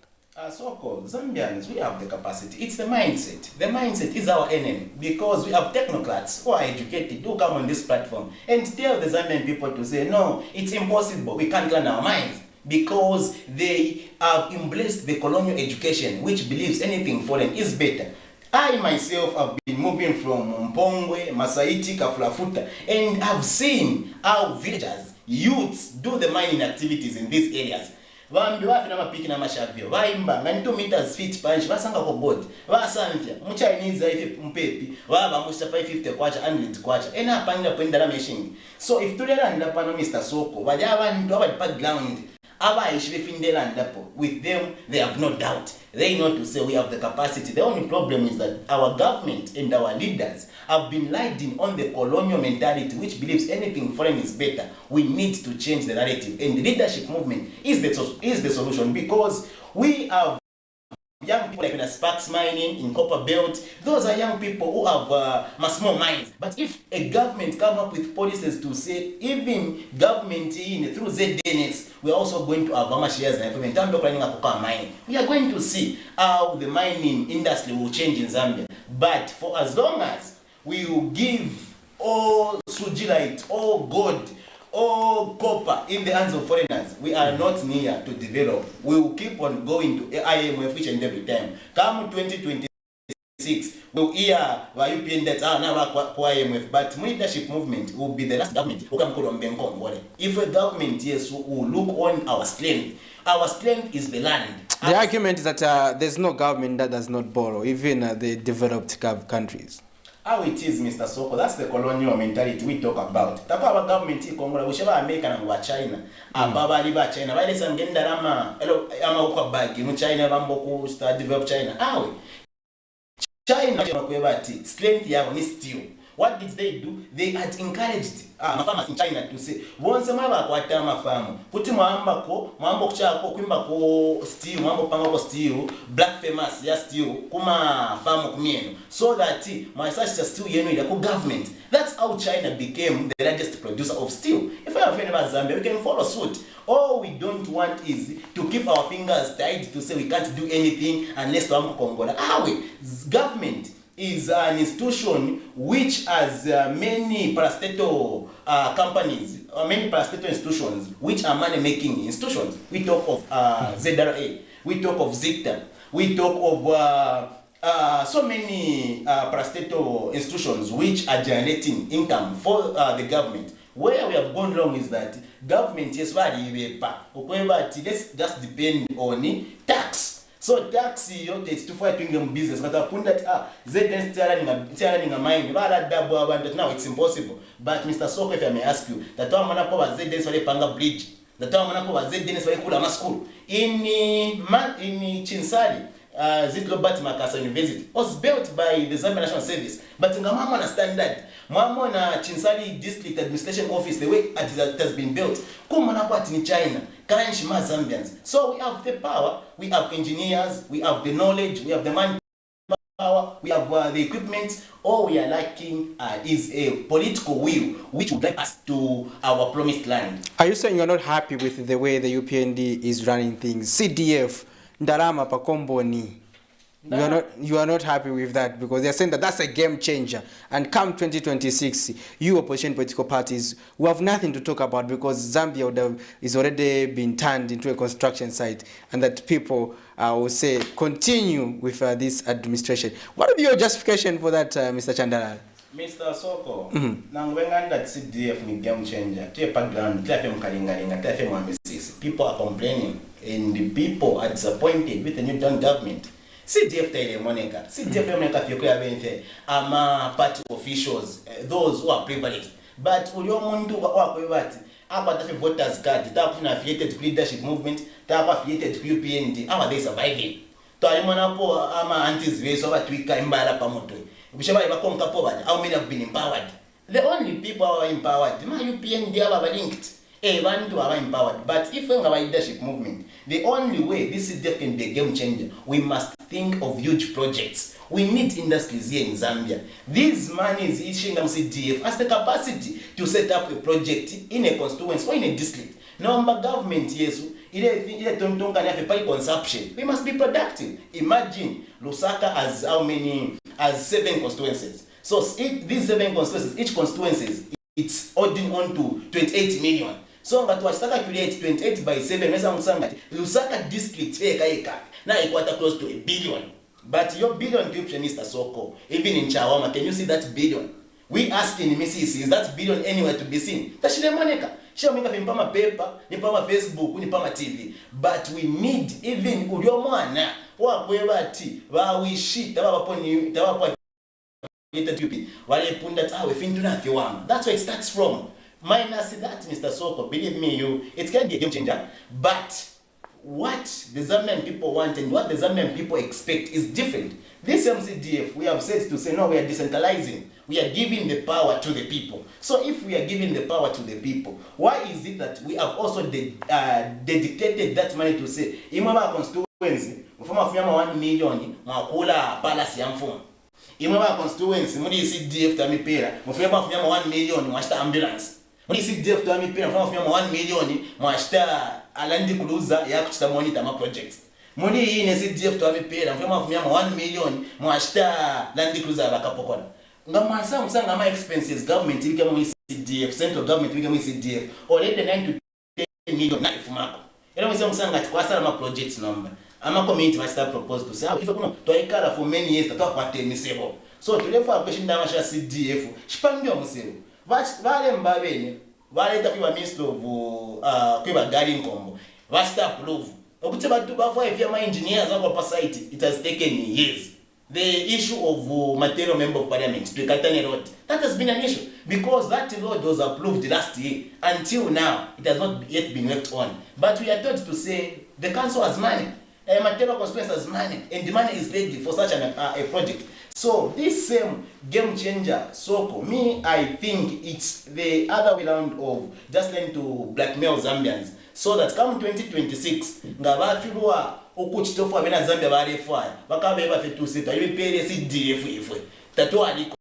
Speaker 17: So-called Zambians, we have the capacity. It's the mindset. The mindset is our enemy, because we have technocrats who are educated, who come on this platform and tell the Zambian people to say, no, it's impossible, we can't run our mines, because they have embraced the colonial education which believes anything foreign is better. I myself have been moving from Mpongwe, Masaiti, Kafulafuta, and I've seen how villagers, youths do the mining activities in these areas. Vambi wafina mapiki na mashavyo, vaimba, ngani 2 meters feet punch, vasanga kwa board, vasamfya, Chinese ife mpepi, vaba musta 550 kwacha, 100 kwacha, ena pangila pwenda la meshingi. So if tulera ndapano Mr. Soko, wajaba nito waba dipa ground, aba ishive findela ndapo, with them, they have no doubt. They know to say we have the capacity. The only problem is that our government and our leaders have been lied on the colonial mentality which believes anything foreign is better. We need to change the narrative, and the leadership movement is the solution, because we have young people like in Sparks mining, in Copper Belt. Those are young people who have small minds. But if a government come up with policies to say, even government through ZDNX, we are also going to have shares and mining. We are going to see how the mining industry will change in Zambia. But for as long as we will give all sujilite, all gold, all copper in the hands of foreigners, we are not near to develop. We will keep on going to IMF each and every time. Come 2026, we'll hear UPN that now IMF, but leadership movement will be the last government. If a government, yes, will look on our strength is the land.
Speaker 1: The argument is that there's no government that does not borrow, even the developed countries.
Speaker 17: How it is, Mr. Soko, that's the colonial mentality we talk about. Tako our government in Congo, we shall America and China. Ababa liba China. Why listen genda rama uko bagi mu China bamboku start develop China. Awe. China kwebati strength yabo ni steel. What did they do? They had encouraged farmers in China to say, once a mother kwata mafamu, puti mwambo kuchako kwimba ko steel, mwambo panga ko steel, black famous ya steel, kuma farm kumieno, so that my such steel yenu ila ko government. That's how China became the largest producer of steel. If I have any about Zambia, we can follow suit. All we don't want is to keep our fingers tied to say we can't do anything unless we are Congo. Government is an institution which has many parastatal companies, many parastatal institutions which are money-making institutions. We talk of ZRA, we talk of ZICTA, we talk of so many parastatal institutions which are generating income for the government. Where we have gone wrong is that government, yes, let's just depend on tax. So tax it's to fight doing business. But I put that now it's impossible. But Mr. Soko, if I may ask you, that Panga Bridge, the school in Chinsali, Zitlobat Makasa University was built by the Zambia National Service. But in Mama understand that Mama na Chinsali District Administration Office, the way it has been built, in China, Karanshima Zambians. So we have the power, we have engineers, we have the knowledge, we have the manpower, we have the equipment. All we are lacking is a political will which would take us to our promised land.
Speaker 1: Are you saying you're not happy with the way the UPND is running things? CDF, Ndarama Pakomboni. You are not happy with that because they're saying that that's a game changer. And come 2026, you opposition political parties will have nothing to talk about because Zambia is already been turned into a construction site, and that people will say continue with this administration. What would be your justification for that, Mr. Chandara?
Speaker 17: Mr. Soko, that CDF ni game changer. People are complaining and the people are disappointed with the new government. CDF Taile Monica, CDF Monica Fioka ama party officials, those who are privileged. But Uliomundu Wakwati, about the voters card, the affiliated leadership movement, the affiliated UPND, how are they surviving? Taimonapo ama antis race over Twika Imbara Pamoto. How many have been empowered? The only people who are empowered, my UPND are linked. One to our empowered. But if we have a leadership movement, the only way this CDF can be a game changer, we must think of huge projects. We need industries here in Zambia. This money is issuing CDF has the capacity to set up a project in a constituency or in a district. Number government, yes, consumption. We must be productive. Imagine Lusaka has how many? Has 7 constituencies. So these 7 constituencies, each constituency, it's holding on to 28 million. So that was calculate 28 by 7. Lusaka district now equator close to $1 billion. But your billion corruption, Mr. Soko, even in Chawama, can you see that billion? We asking Mrs. Is that billion anywhere to be seen? That's the money. She make up in Pama paper, in Pama Facebook, in Pama TV. But we need even Uliomwana, wa kwebati, wa we shit, upon you, that's where it starts from. Minus that, Mr. Soko, believe me, it can be a game changer. But what the Zambian people want and what the Zambian people expect is different. This MCDF, we have said to say, no, we are decentralizing. We are giving the power to the people. So if we are giving the power to the people, why is it that we have also dedicated that money to say, in my constituency, 1 million, Makula Palace Yamfon. In my constituency, when you see DF to me pay, 1 million, Master Ambulance. When you see DF to me pay, 1 million, Master Alandi Kuluza, Yakuta Monitor project. Money in a CDF to me pay, and 1 million, Master Landi Cruiser Bakapokon. Now, my son, my expenses, government, CDF, central government, CDF, or 9 to 10 million, knife mark. You know, some that was my project's number. I'm a community master proposed to say, if I know, to a for many years to talk about the so to therefore, a question that CDF, Spandio Museo. What's Valen Babene, Valet of your minister of Quiva Guarding Combo, Vasta Proof. If you're my engineers or society, it has taken years. The issue of material member of parliament to Katane Road, that has been an issue because that road was approved last year. Until now, it has not yet been worked on. But we are told to say the council has money, material constituency has money, and the money is ready for such a project. So this same game changer, Soko, I think it's the other way around of just trying to blackmail Zambians. So that come 2026, ngabafirwa okuchitofu abena Zambia barefwa bakabeba fetusita ibe pere CDF ifwe tatu aliko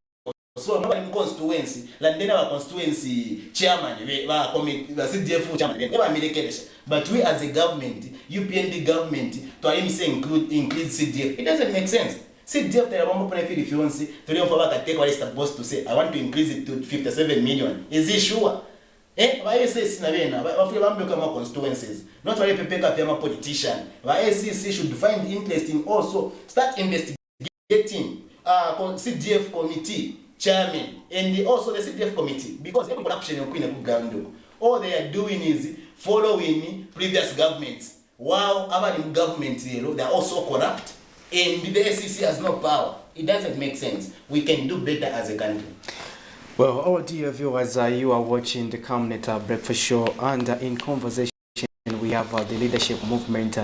Speaker 17: so nobody constituency landena wa constituency chairman ba committee ba CDF chairman eba milekelesha but we as a government UPND government to aim say include CDF it doesn't make sense. CDF they are benefit if you want see to them for back take what is supposed to say I want to increase it to 57 million is it sure? Why say constituencies? Not only a politician. Why ACC should find interest in also start investigating CDF committee chairman and also the CDF committee because every corruption in ground. All they are doing is following previous governments. While our government they are also corrupt and the ACC has no power. It doesn't make sense. We can do better as a country.
Speaker 1: Well, our dear viewers, you are watching the Camnet Breakfast Show, and in conversation we have the leadership movement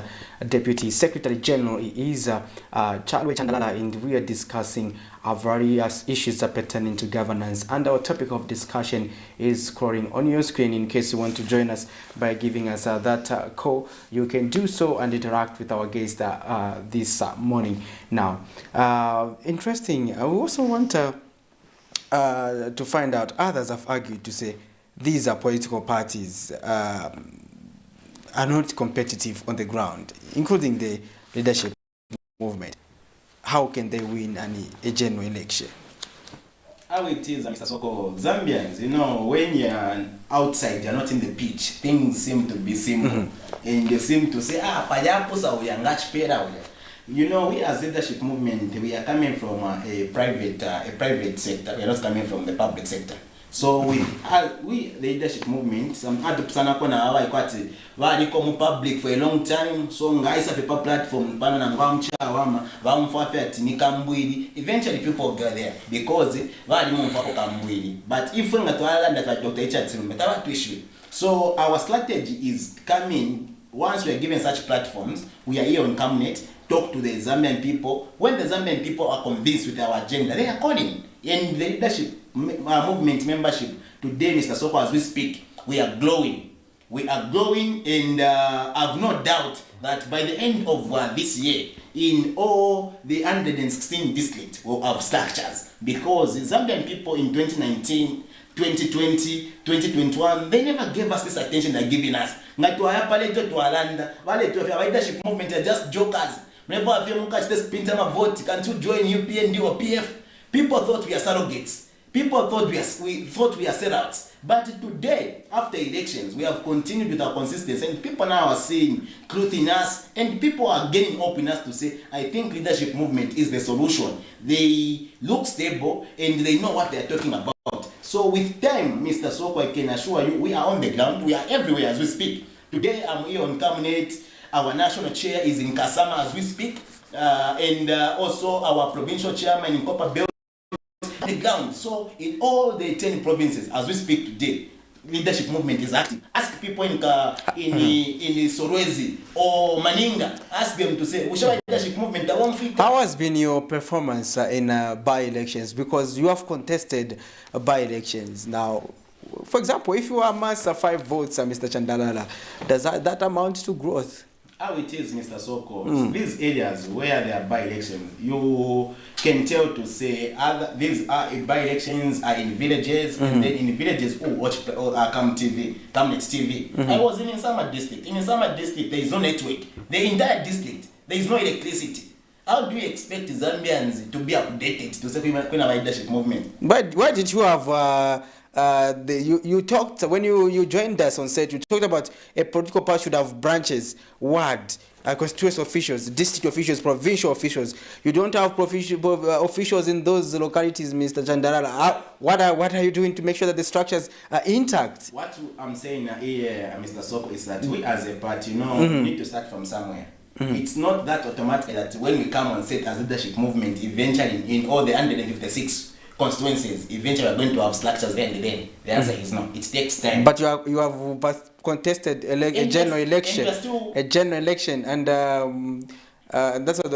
Speaker 1: Deputy Secretary General is Chalwe Chandalala, and we are discussing various issues pertaining to governance. And our topic of discussion is scrolling on your screen. In case you want to join us by giving us that call, you can do so and interact with our guest this morning. Now, interesting. We also want to find out, others have argued to say these are political parties are not competitive on the ground, including the leadership movement. How can they win a general election?
Speaker 17: How it is, Mr. Soko, Zambians, you know, when you're outside, you're not in the pitch, things seem to be simple. And you seem to say, you know, we as leadership movement, we are coming from a private sector. We are not coming from the public sector. So we the leadership movement, some other person public for a long time. So guys have a platform, eventually people go there because but if we not issue. So our strategy is coming once we are given such platforms. We are here on Camnet, talk to the Zambian people. When the Zambian people are convinced with our agenda, they are calling. And the leadership movement membership today, Mr. Soko, as we speak, we are glowing. We are glowing, and I have no doubt that by the end of this year, in all the 116 districts will have structures, because the Zambian people in 2019, 2020, 2021, they never gave us this attention they're giving us. Leadership movement are just jokers. Whenever I feel vote, can't you join UPND or PF? People thought we are surrogates. People thought we are sellouts. But today, after elections, we have continued with our consistency, and people now are seeing truth in us, and people are gaining hope in us to say, I think leadership movement is the solution. They look stable and they know what they are talking about. So with time, Mr. Soko, I can assure you, we are on the ground. We are everywhere as we speak. Today, I'm here on Camnet. Our national chair is in Kasama as we speak, and also our provincial chairman in Copper Belt. The ground. So in all the 10 provinces as we speak today, leadership movement is active. Ask people in Sorwezi or Maninga, ask them to say, which leadership movement I want.
Speaker 1: How has been your performance in by-elections? Because you have contested by-elections. Now, for example, if you amass 5 votes, Mr. Chandalala, does that amount to growth?
Speaker 17: How it is, Mr. Soko, these areas where there are by-elections, you can tell to say these by-elections are in villages, and then in villages who watch Camnet TV. I was in Insama district. In Insama district, there is no network. The entire district, there is no electricity. How do you expect Zambians to be updated to say we have leadership movement?
Speaker 1: But why did you have you talked when you joined us on set? You talked about a political party should have branches, ward, constituency officials, district officials, provincial officials. You don't have officials in those localities, Mr. Chandalala. What are you doing to make sure that the structures are intact?
Speaker 17: What I'm saying here, Mr. Soko, is that we as a party, we need to start from somewhere. It's not that automatic that when we come on set as leadership movement, eventually in all the 156 constituencies, eventually we're going to have structures there and then. The answer is no. It takes time.
Speaker 1: But you have contested a general election, and that's what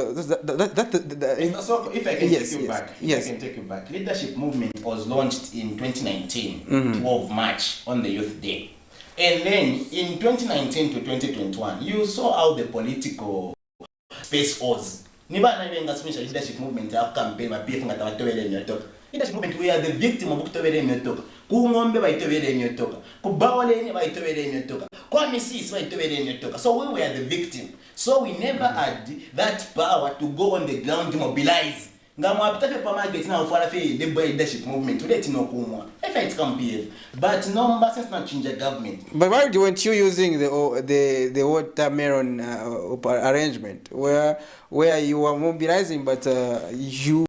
Speaker 17: if I can take you back. Yes. I can take you back. Leadership movement was launched in 2019, 12 March on the Youth Day. And then in 2019 to 2021, you saw how the political space was. Leadership movement campaign leadership movement, we are the victim of kutobere imetoka. Kungombe baitobere imetoka. Kubawaleni baitobere imetoka. Kwa misisi baitobere imetoka. So we were the victim. So we never had that power to go on the ground to mobilize. Ngamu apitafe pa market na ufara fe the leadership movement to let no kumwa. If it can be, but no since not change the government.
Speaker 1: But why weren't you using the watermelon arrangement where you were mobilizing, but
Speaker 17: you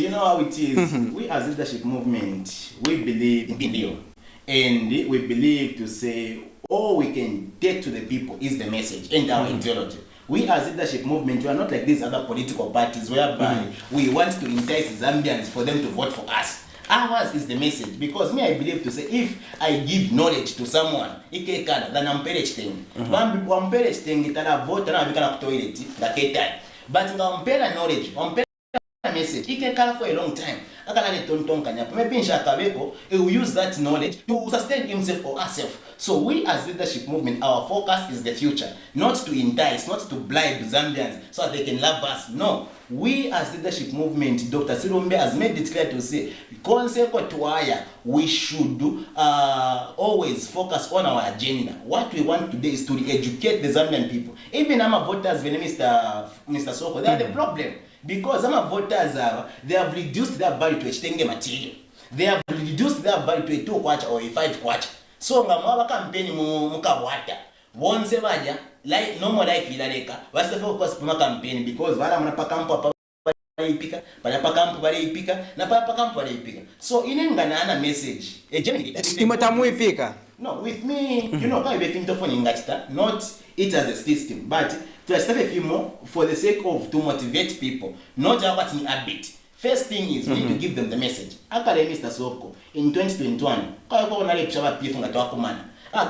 Speaker 17: know how it is. We as leadership movement, we believe in video, and we believe to say all we can take to the people is the message and our ideology. We as leadership movement, we are not like these other political parties whereby we want to entice Zambians for them to vote for us. Ours is the message, because me I believe to say if I give knowledge to someone, then I'm thing. One thing it vote and I toilet but knowledge, message for a long time. He will use that knowledge to sustain himself or herself. So we as leadership movement, our focus is the future, not to entice, not to bribe Zambians so that they can love us. No, we as leadership movement, Dr. Sirumbe has made it clear to say, we should always focus on our agenda. What we want today is to educate the Zambian people. Even our voters, Mr. Soko, they are the problem. Because some voters they have reduced their value to a stenge material. They have reduced their value to a 2 kwacha or a 5 kwacha. So ngamawa campaign mukabwata. Once vaja like normal life ilaleka. What's the focus for campaign because wala mnapakampo ipika, panapakampo bale ipika, na panapakampo bale ipika. So inengana ana message.
Speaker 1: Imatamu ipika.
Speaker 17: No, with me, you know, I be phone in not it as a system, but to establish a few more for the sake of to motivate people, not about in habit. First thing is we need to give them the message. Akale Mr. Soko in 2021,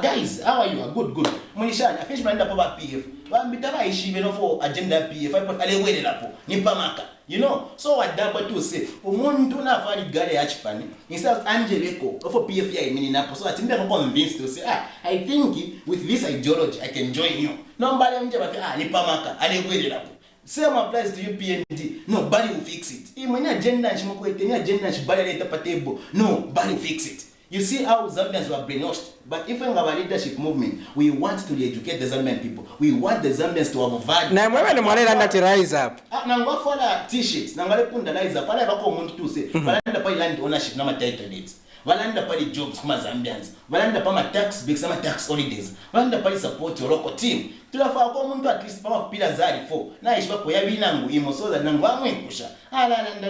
Speaker 17: guys, how are you? Good. Monishan, I finished my PF. For agenda PF, I put Nipamaka. You know, so what double to say, Umuntu na fari gare achpani, instead of Angelico, for PFI Mininapo, so I think they're convinced to say, I think with this ideology I can join you. Nobody Nipamaka, Alewelapo. Same applies to UPND. Nobody will fix it. Nobody will fix it. You see how Zambians were brainwashed. But if in our leadership movement, we want to educate the Zambian people. We want the Zambians to have a value.
Speaker 1: Na mwewe ni mwanela nati rise up.
Speaker 17: Nangwa fala t-shirts, nangwa punda rise up. Wala bako umuntu tu se. Walanda pa land ownership na title deeds. Walanda pa jobs kuma Zambians. Walanda pa tax breaks na tax holidays. Walanda pa support your local team. Tulafaa kwa umuntu at least pa pila zari 4. Na ishwa kwa yabi nangu imo so that nangu amwe kusha.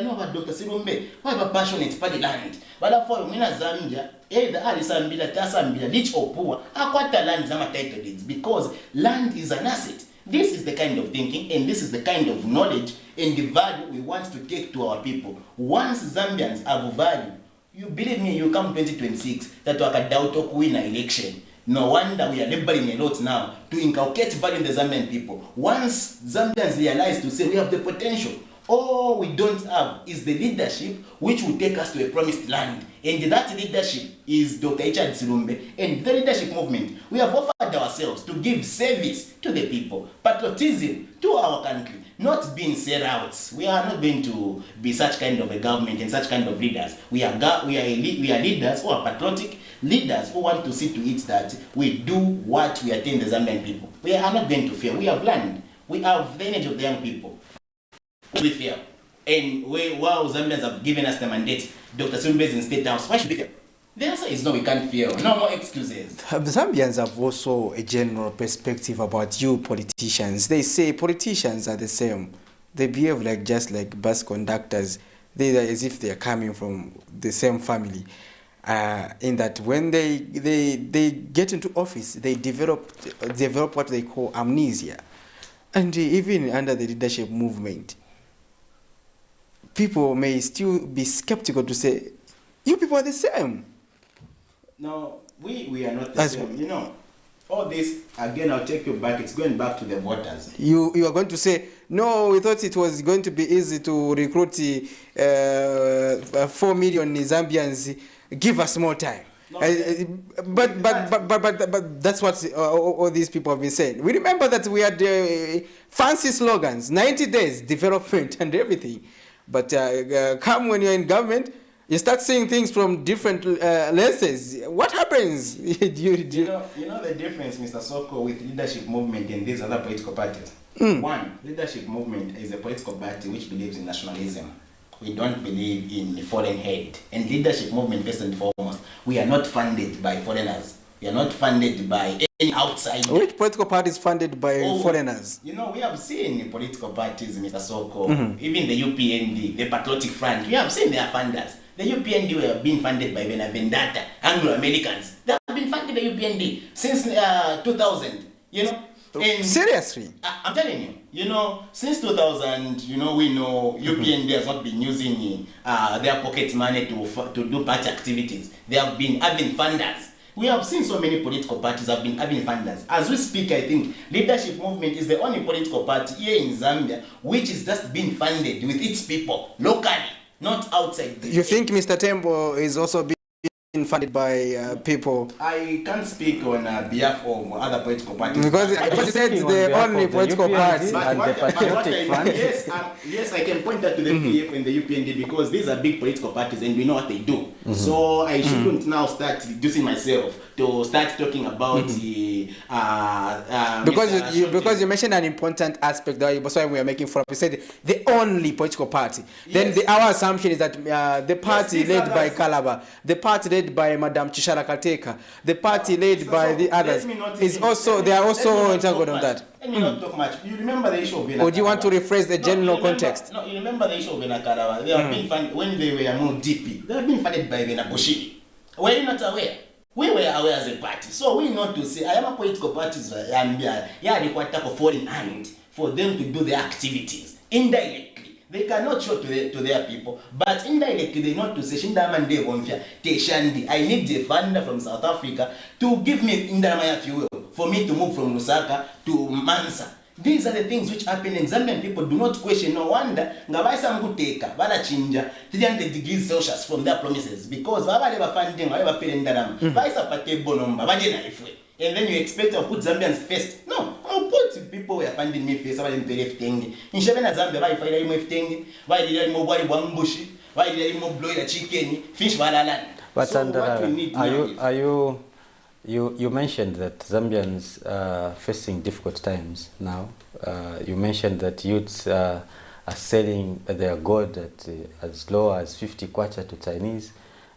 Speaker 17: No ba Dr. Sirumbe. Why ba passionate pa the land. Wala for mina Zambia either alisambila tasambila rich or poor akwata land zama title deeds because land is an asset. This is the kind of thinking and this is the kind of knowledge and the value we want to take to our people. Once Zambians have value, you believe me, you come 2026 that we can doubt to win an election. No wonder we are laboring a lot now to inculcate value in the Zambian people. Once Zambians realize to say we have the potential, all we don't have is the leadership which will take us to a promised land. And that leadership is Dr. Richard Sirumbe and the leadership movement. We have offered ourselves to give service to the people, patriotism to our country, not being sellouts. We are not going to be such kind of a government and such kind of leaders. We are leaders who are patriotic, leaders who want to see to it that we do what we attain the Zambian people. We are not going to fear. We have land. We have the energy of the young people. We fear. And while Zambians have given us the mandate, Dr. Sirumbe is in State House, why should we fear? The answer is no, we can't fear. No more excuses.
Speaker 1: The Zambians have also a general perspective about you politicians. They say politicians are the same. They behave like just like bus conductors. They are as if they are coming from the same family. In that when they get into office, they develop what they call amnesia. And even under the leadership movement, people may still be skeptical to say, you people are the same.
Speaker 17: No, we are not the same. You know, all this, again, I'll take you back. It's going back to the voters.
Speaker 1: You are going to say, no, we thought it was going to be easy to recruit 4 million Zambians. Give us more time. No, but that's what all these people have been saying. We remember that we had fancy slogans, 90 days, development and everything. But come when you're in government, you start seeing things from different lenses. What happens?
Speaker 17: You know the difference, Mr. Soko, with leadership movement and these other political parties? One, leadership movement is a political party which believes in nationalism. We don't believe in the foreign aid. And leadership movement, first and foremost, we are not funded by foreigners. We are not funded by any outside.
Speaker 1: Which political party is funded by foreigners?
Speaker 17: You know, we have seen political parties, Mr. Soko, even the UPND, the Patriotic Front. We have seen their funders. The UPND were being funded by Benavendata, Anglo-Americans. They have been funding the UPND since 2000. You know, And
Speaker 1: seriously?
Speaker 17: I'm telling you, you know, since 2000, you know, we know UPND has not been using their pocket money to do party activities. They have been having funders. We have seen so many political parties have been having funders. As we speak, I think Leadership Movement is the only political party here in Zambia which is just being funded with its people locally, not outside.
Speaker 1: You think Mr. Tembo is also being funded by people?
Speaker 17: I can't speak on behalf of other political parties.
Speaker 1: Because you said the only political party.
Speaker 17: Yes, I can point that to the PF and the UPND because these are big political parties and we know what they do. So I shouldn't now start reducing myself to start talking about
Speaker 1: because you mentioned an important aspect that that's why we are making fun of. You said the only political party. Then our assumption is that the party led by Kalaba, the party led by Madam Chishara Kateka, the party led by the others is also they are also entangled on that.
Speaker 17: Let me not talk much. You remember the issue of Benakalaba?
Speaker 1: Or do you want to rephrase the general context?
Speaker 17: No, you remember the issue of Benakalaba? They have been funded when they were more DP. They have been funded by Benabushi. Were you not aware? We were aware as a party. So we know to say, I am a political parties, required a foreign hand for them to do their activities. Indirectly. They cannot show to their people, but indirectly they know to say, I need the funder from South Africa to give me Indaramaya fuel for me to move from Lusaka to Mansa. These are the things which happen in Zambian people do not question. No wonder ngabaisa mkuteka bala chinja 300 degrees Celsius from their promises because baba never funding baba pele ndarama baisa pate bonomba baje na ifwe and then you expect to put Zambians first. No, I'll put people who are funding me first. Baba mpele fitengi inshebe na Zambia baba ifaira imo fitengi baba ile imo bwali bwambushi baba ile imo blow ya chicken fish balalan.
Speaker 2: But so You mentioned that Zambians are facing difficult times now. You mentioned that youths are selling their gold at as low as 50 kwacha to Chinese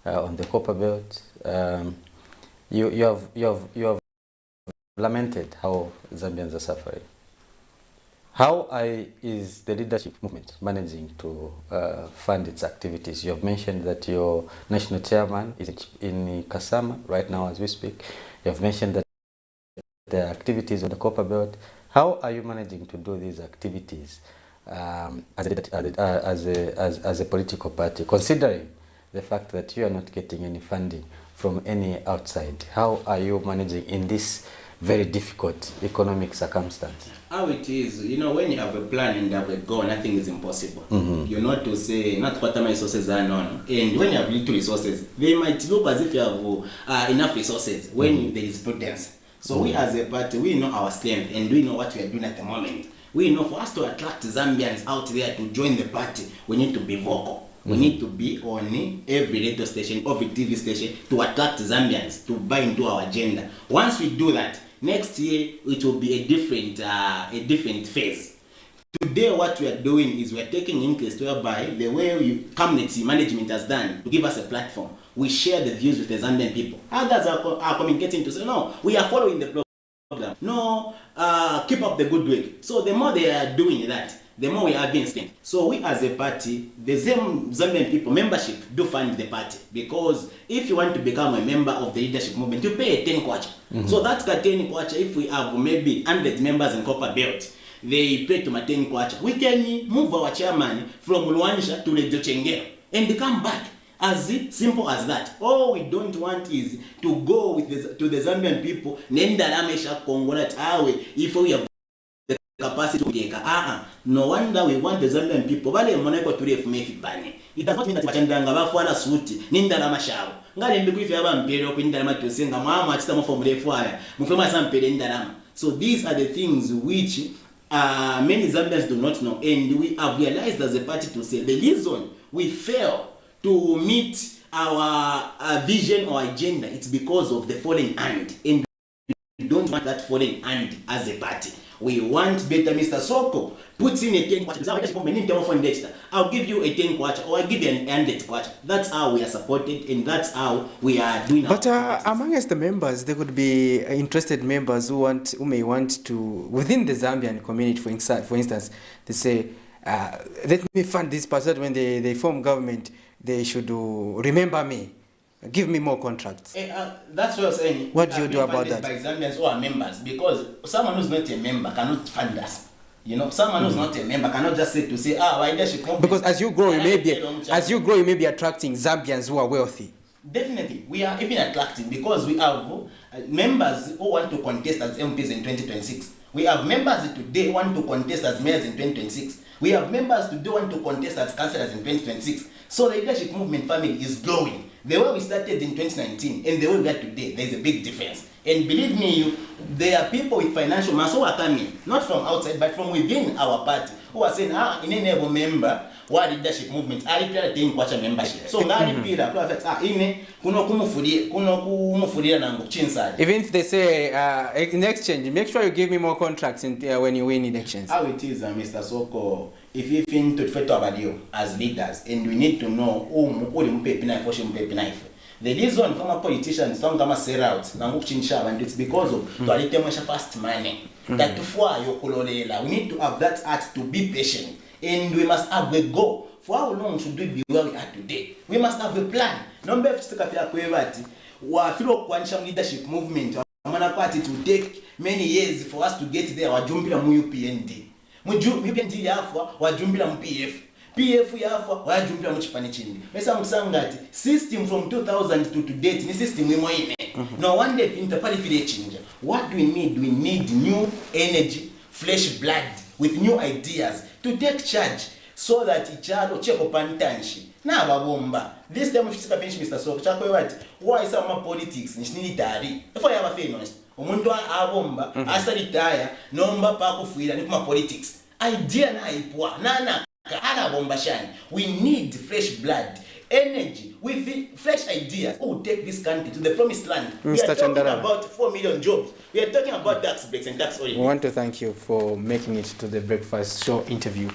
Speaker 2: on the copper belt. You have lamented how Zambians are suffering. How is the leadership movement managing to fund its activities? You have mentioned that your national chairman is in Kasama right now as we speak. You have mentioned that the activities on the copper belt. How are you managing to do these activities as a political party, considering the fact that you are not getting any funding from any outside? How are you managing in this very difficult economic circumstance?
Speaker 17: How it is, you know, when you have a plan and have a goal, nothing is impossible. You're not to say, not what my resources are known. And when you have little resources, they might look as if you have enough resources when there is prudence. So we as a party, we know our strength and we know what we are doing at the moment. We know for us to attract Zambians out there to join the party, we need to be vocal. We need to be on every radio station, every TV station to attract Zambians to buy into our agenda. Once we do that, next year it will be a different phase. Today what we are doing is we are taking interest whereby the way Camnet management has done to give us a platform. We share the views with the Zambian people. Others are communicating to say, no, we are following the program. No, keep up the good work. So the more they are doing that, the more we are against them. So we as a party, the same Zambian people, membership do fund the party. Because if you want to become a member of the leadership movement, you pay a 10 kwacha. So that's 10 kwacha. If we have maybe 100 members in Copper Belt, they pay to my 10 kwacha. We can move our chairman from Luanisha to Redio Chengero and come back. As simple as that. All we don't want is to go with to the Zambian people. If we have the capacity to take no wonder we want the Zambian people. It does not mean that Machandanga Bafwana Suti, Nindala Mashao. Ngale mbiku ife aba mpere okwindala matusenga mama achita mo formule fire. Mufema sampere ndalama. So these are the things which many Zambians do not know, and we have realized as a party to say the reason we fail to meet our vision or agenda, it's because of the foreign hand, and we don't want that foreign hand as a party. We want better. Mr. Soko puts in a 10 kwacha. I'll give you a 10 kwacha, or I'll give you an 100 kwacha. That's how we are supported, and that's how we are doing.
Speaker 1: But amongst the members, there could be interested members who may want to, within the Zambian community, for instance, they say, let me fund this person when they form government. They should remember me. Give me more contracts.
Speaker 17: That's what I'm saying.
Speaker 1: What do you do about that?
Speaker 17: By Zambians who are members, because someone who's not a member cannot fund us. You know, someone who's not a member cannot just say, why leadership.
Speaker 1: Because as you grow, you may be attracting Zambians who are wealthy.
Speaker 17: Definitely, we are even attracting because we have members who want to contest as MPs in 2026. We have members today who want to contest as mayors in 2026. We have members today who want to contest as councillors in 2026. So the leadership movement family is growing. The way we started in 2019 and the way we are today, there is a big difference. And believe me, there are people with financial mass who are coming, not from outside, but from within our party, who are saying, in any member, what leadership movement, I repair the watch membership. So, even
Speaker 1: if they say in exchange, make sure you give me more contracts when you win elections.
Speaker 17: How it is, Mr. Soko, if you think to fit about you as leaders, and we need to know who pay penalty for penalty. The reason former politicians don't come sell out, and it's because of the fast money. That we need to have that art to be patient. And we must have a goal. For how long should we be where we are today? We must have a plan. Number of leadership movement, party to take many years for us to get there. Our jumping mu UPND. Mu UPND yafa, wa jumping mu PF. PF yafa, wa jumping mu chipani chindi. Mesa msangati system from 2000 to date ni system we moine. No one day interparty village change. What do we need? We need new energy, fresh blood with new ideas to take charge so that ichalo cheko pantanshi na babomba this time if finish Mr. Sok chako what why some politics ni dari if I have a famous umuntu abomba asaritaya nomba pa kufuira ni kuma politics idea na ipwa nana ana bomba shani. We need fresh blood, energy with fresh ideas who will take this country to the promised land. We are talking about 4 million jobs. We are talking about tax breaks and tax holidays.
Speaker 1: We want to thank you for making it to the Breakfast Show interview.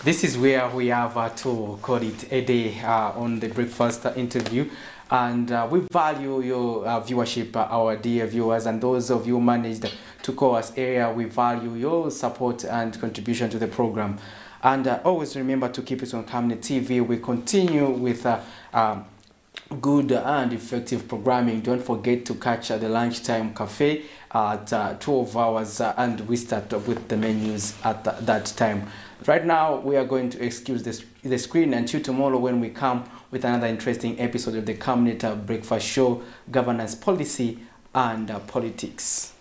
Speaker 1: This is where we have to call it a day on the Breakfast interview. And we value your viewership, our dear viewers, and those of you who managed to call us area. We value your support and contribution to the program. And always remember to keep it on Camnet TV. We continue with good and effective programming. Don't forget to catch the lunchtime cafe at 12 hours and we start with the menus at that time. Right now, we are going to excuse the screen until tomorrow when we come with another interesting episode of the Camnet Breakfast Show, Governance Policy and Politics.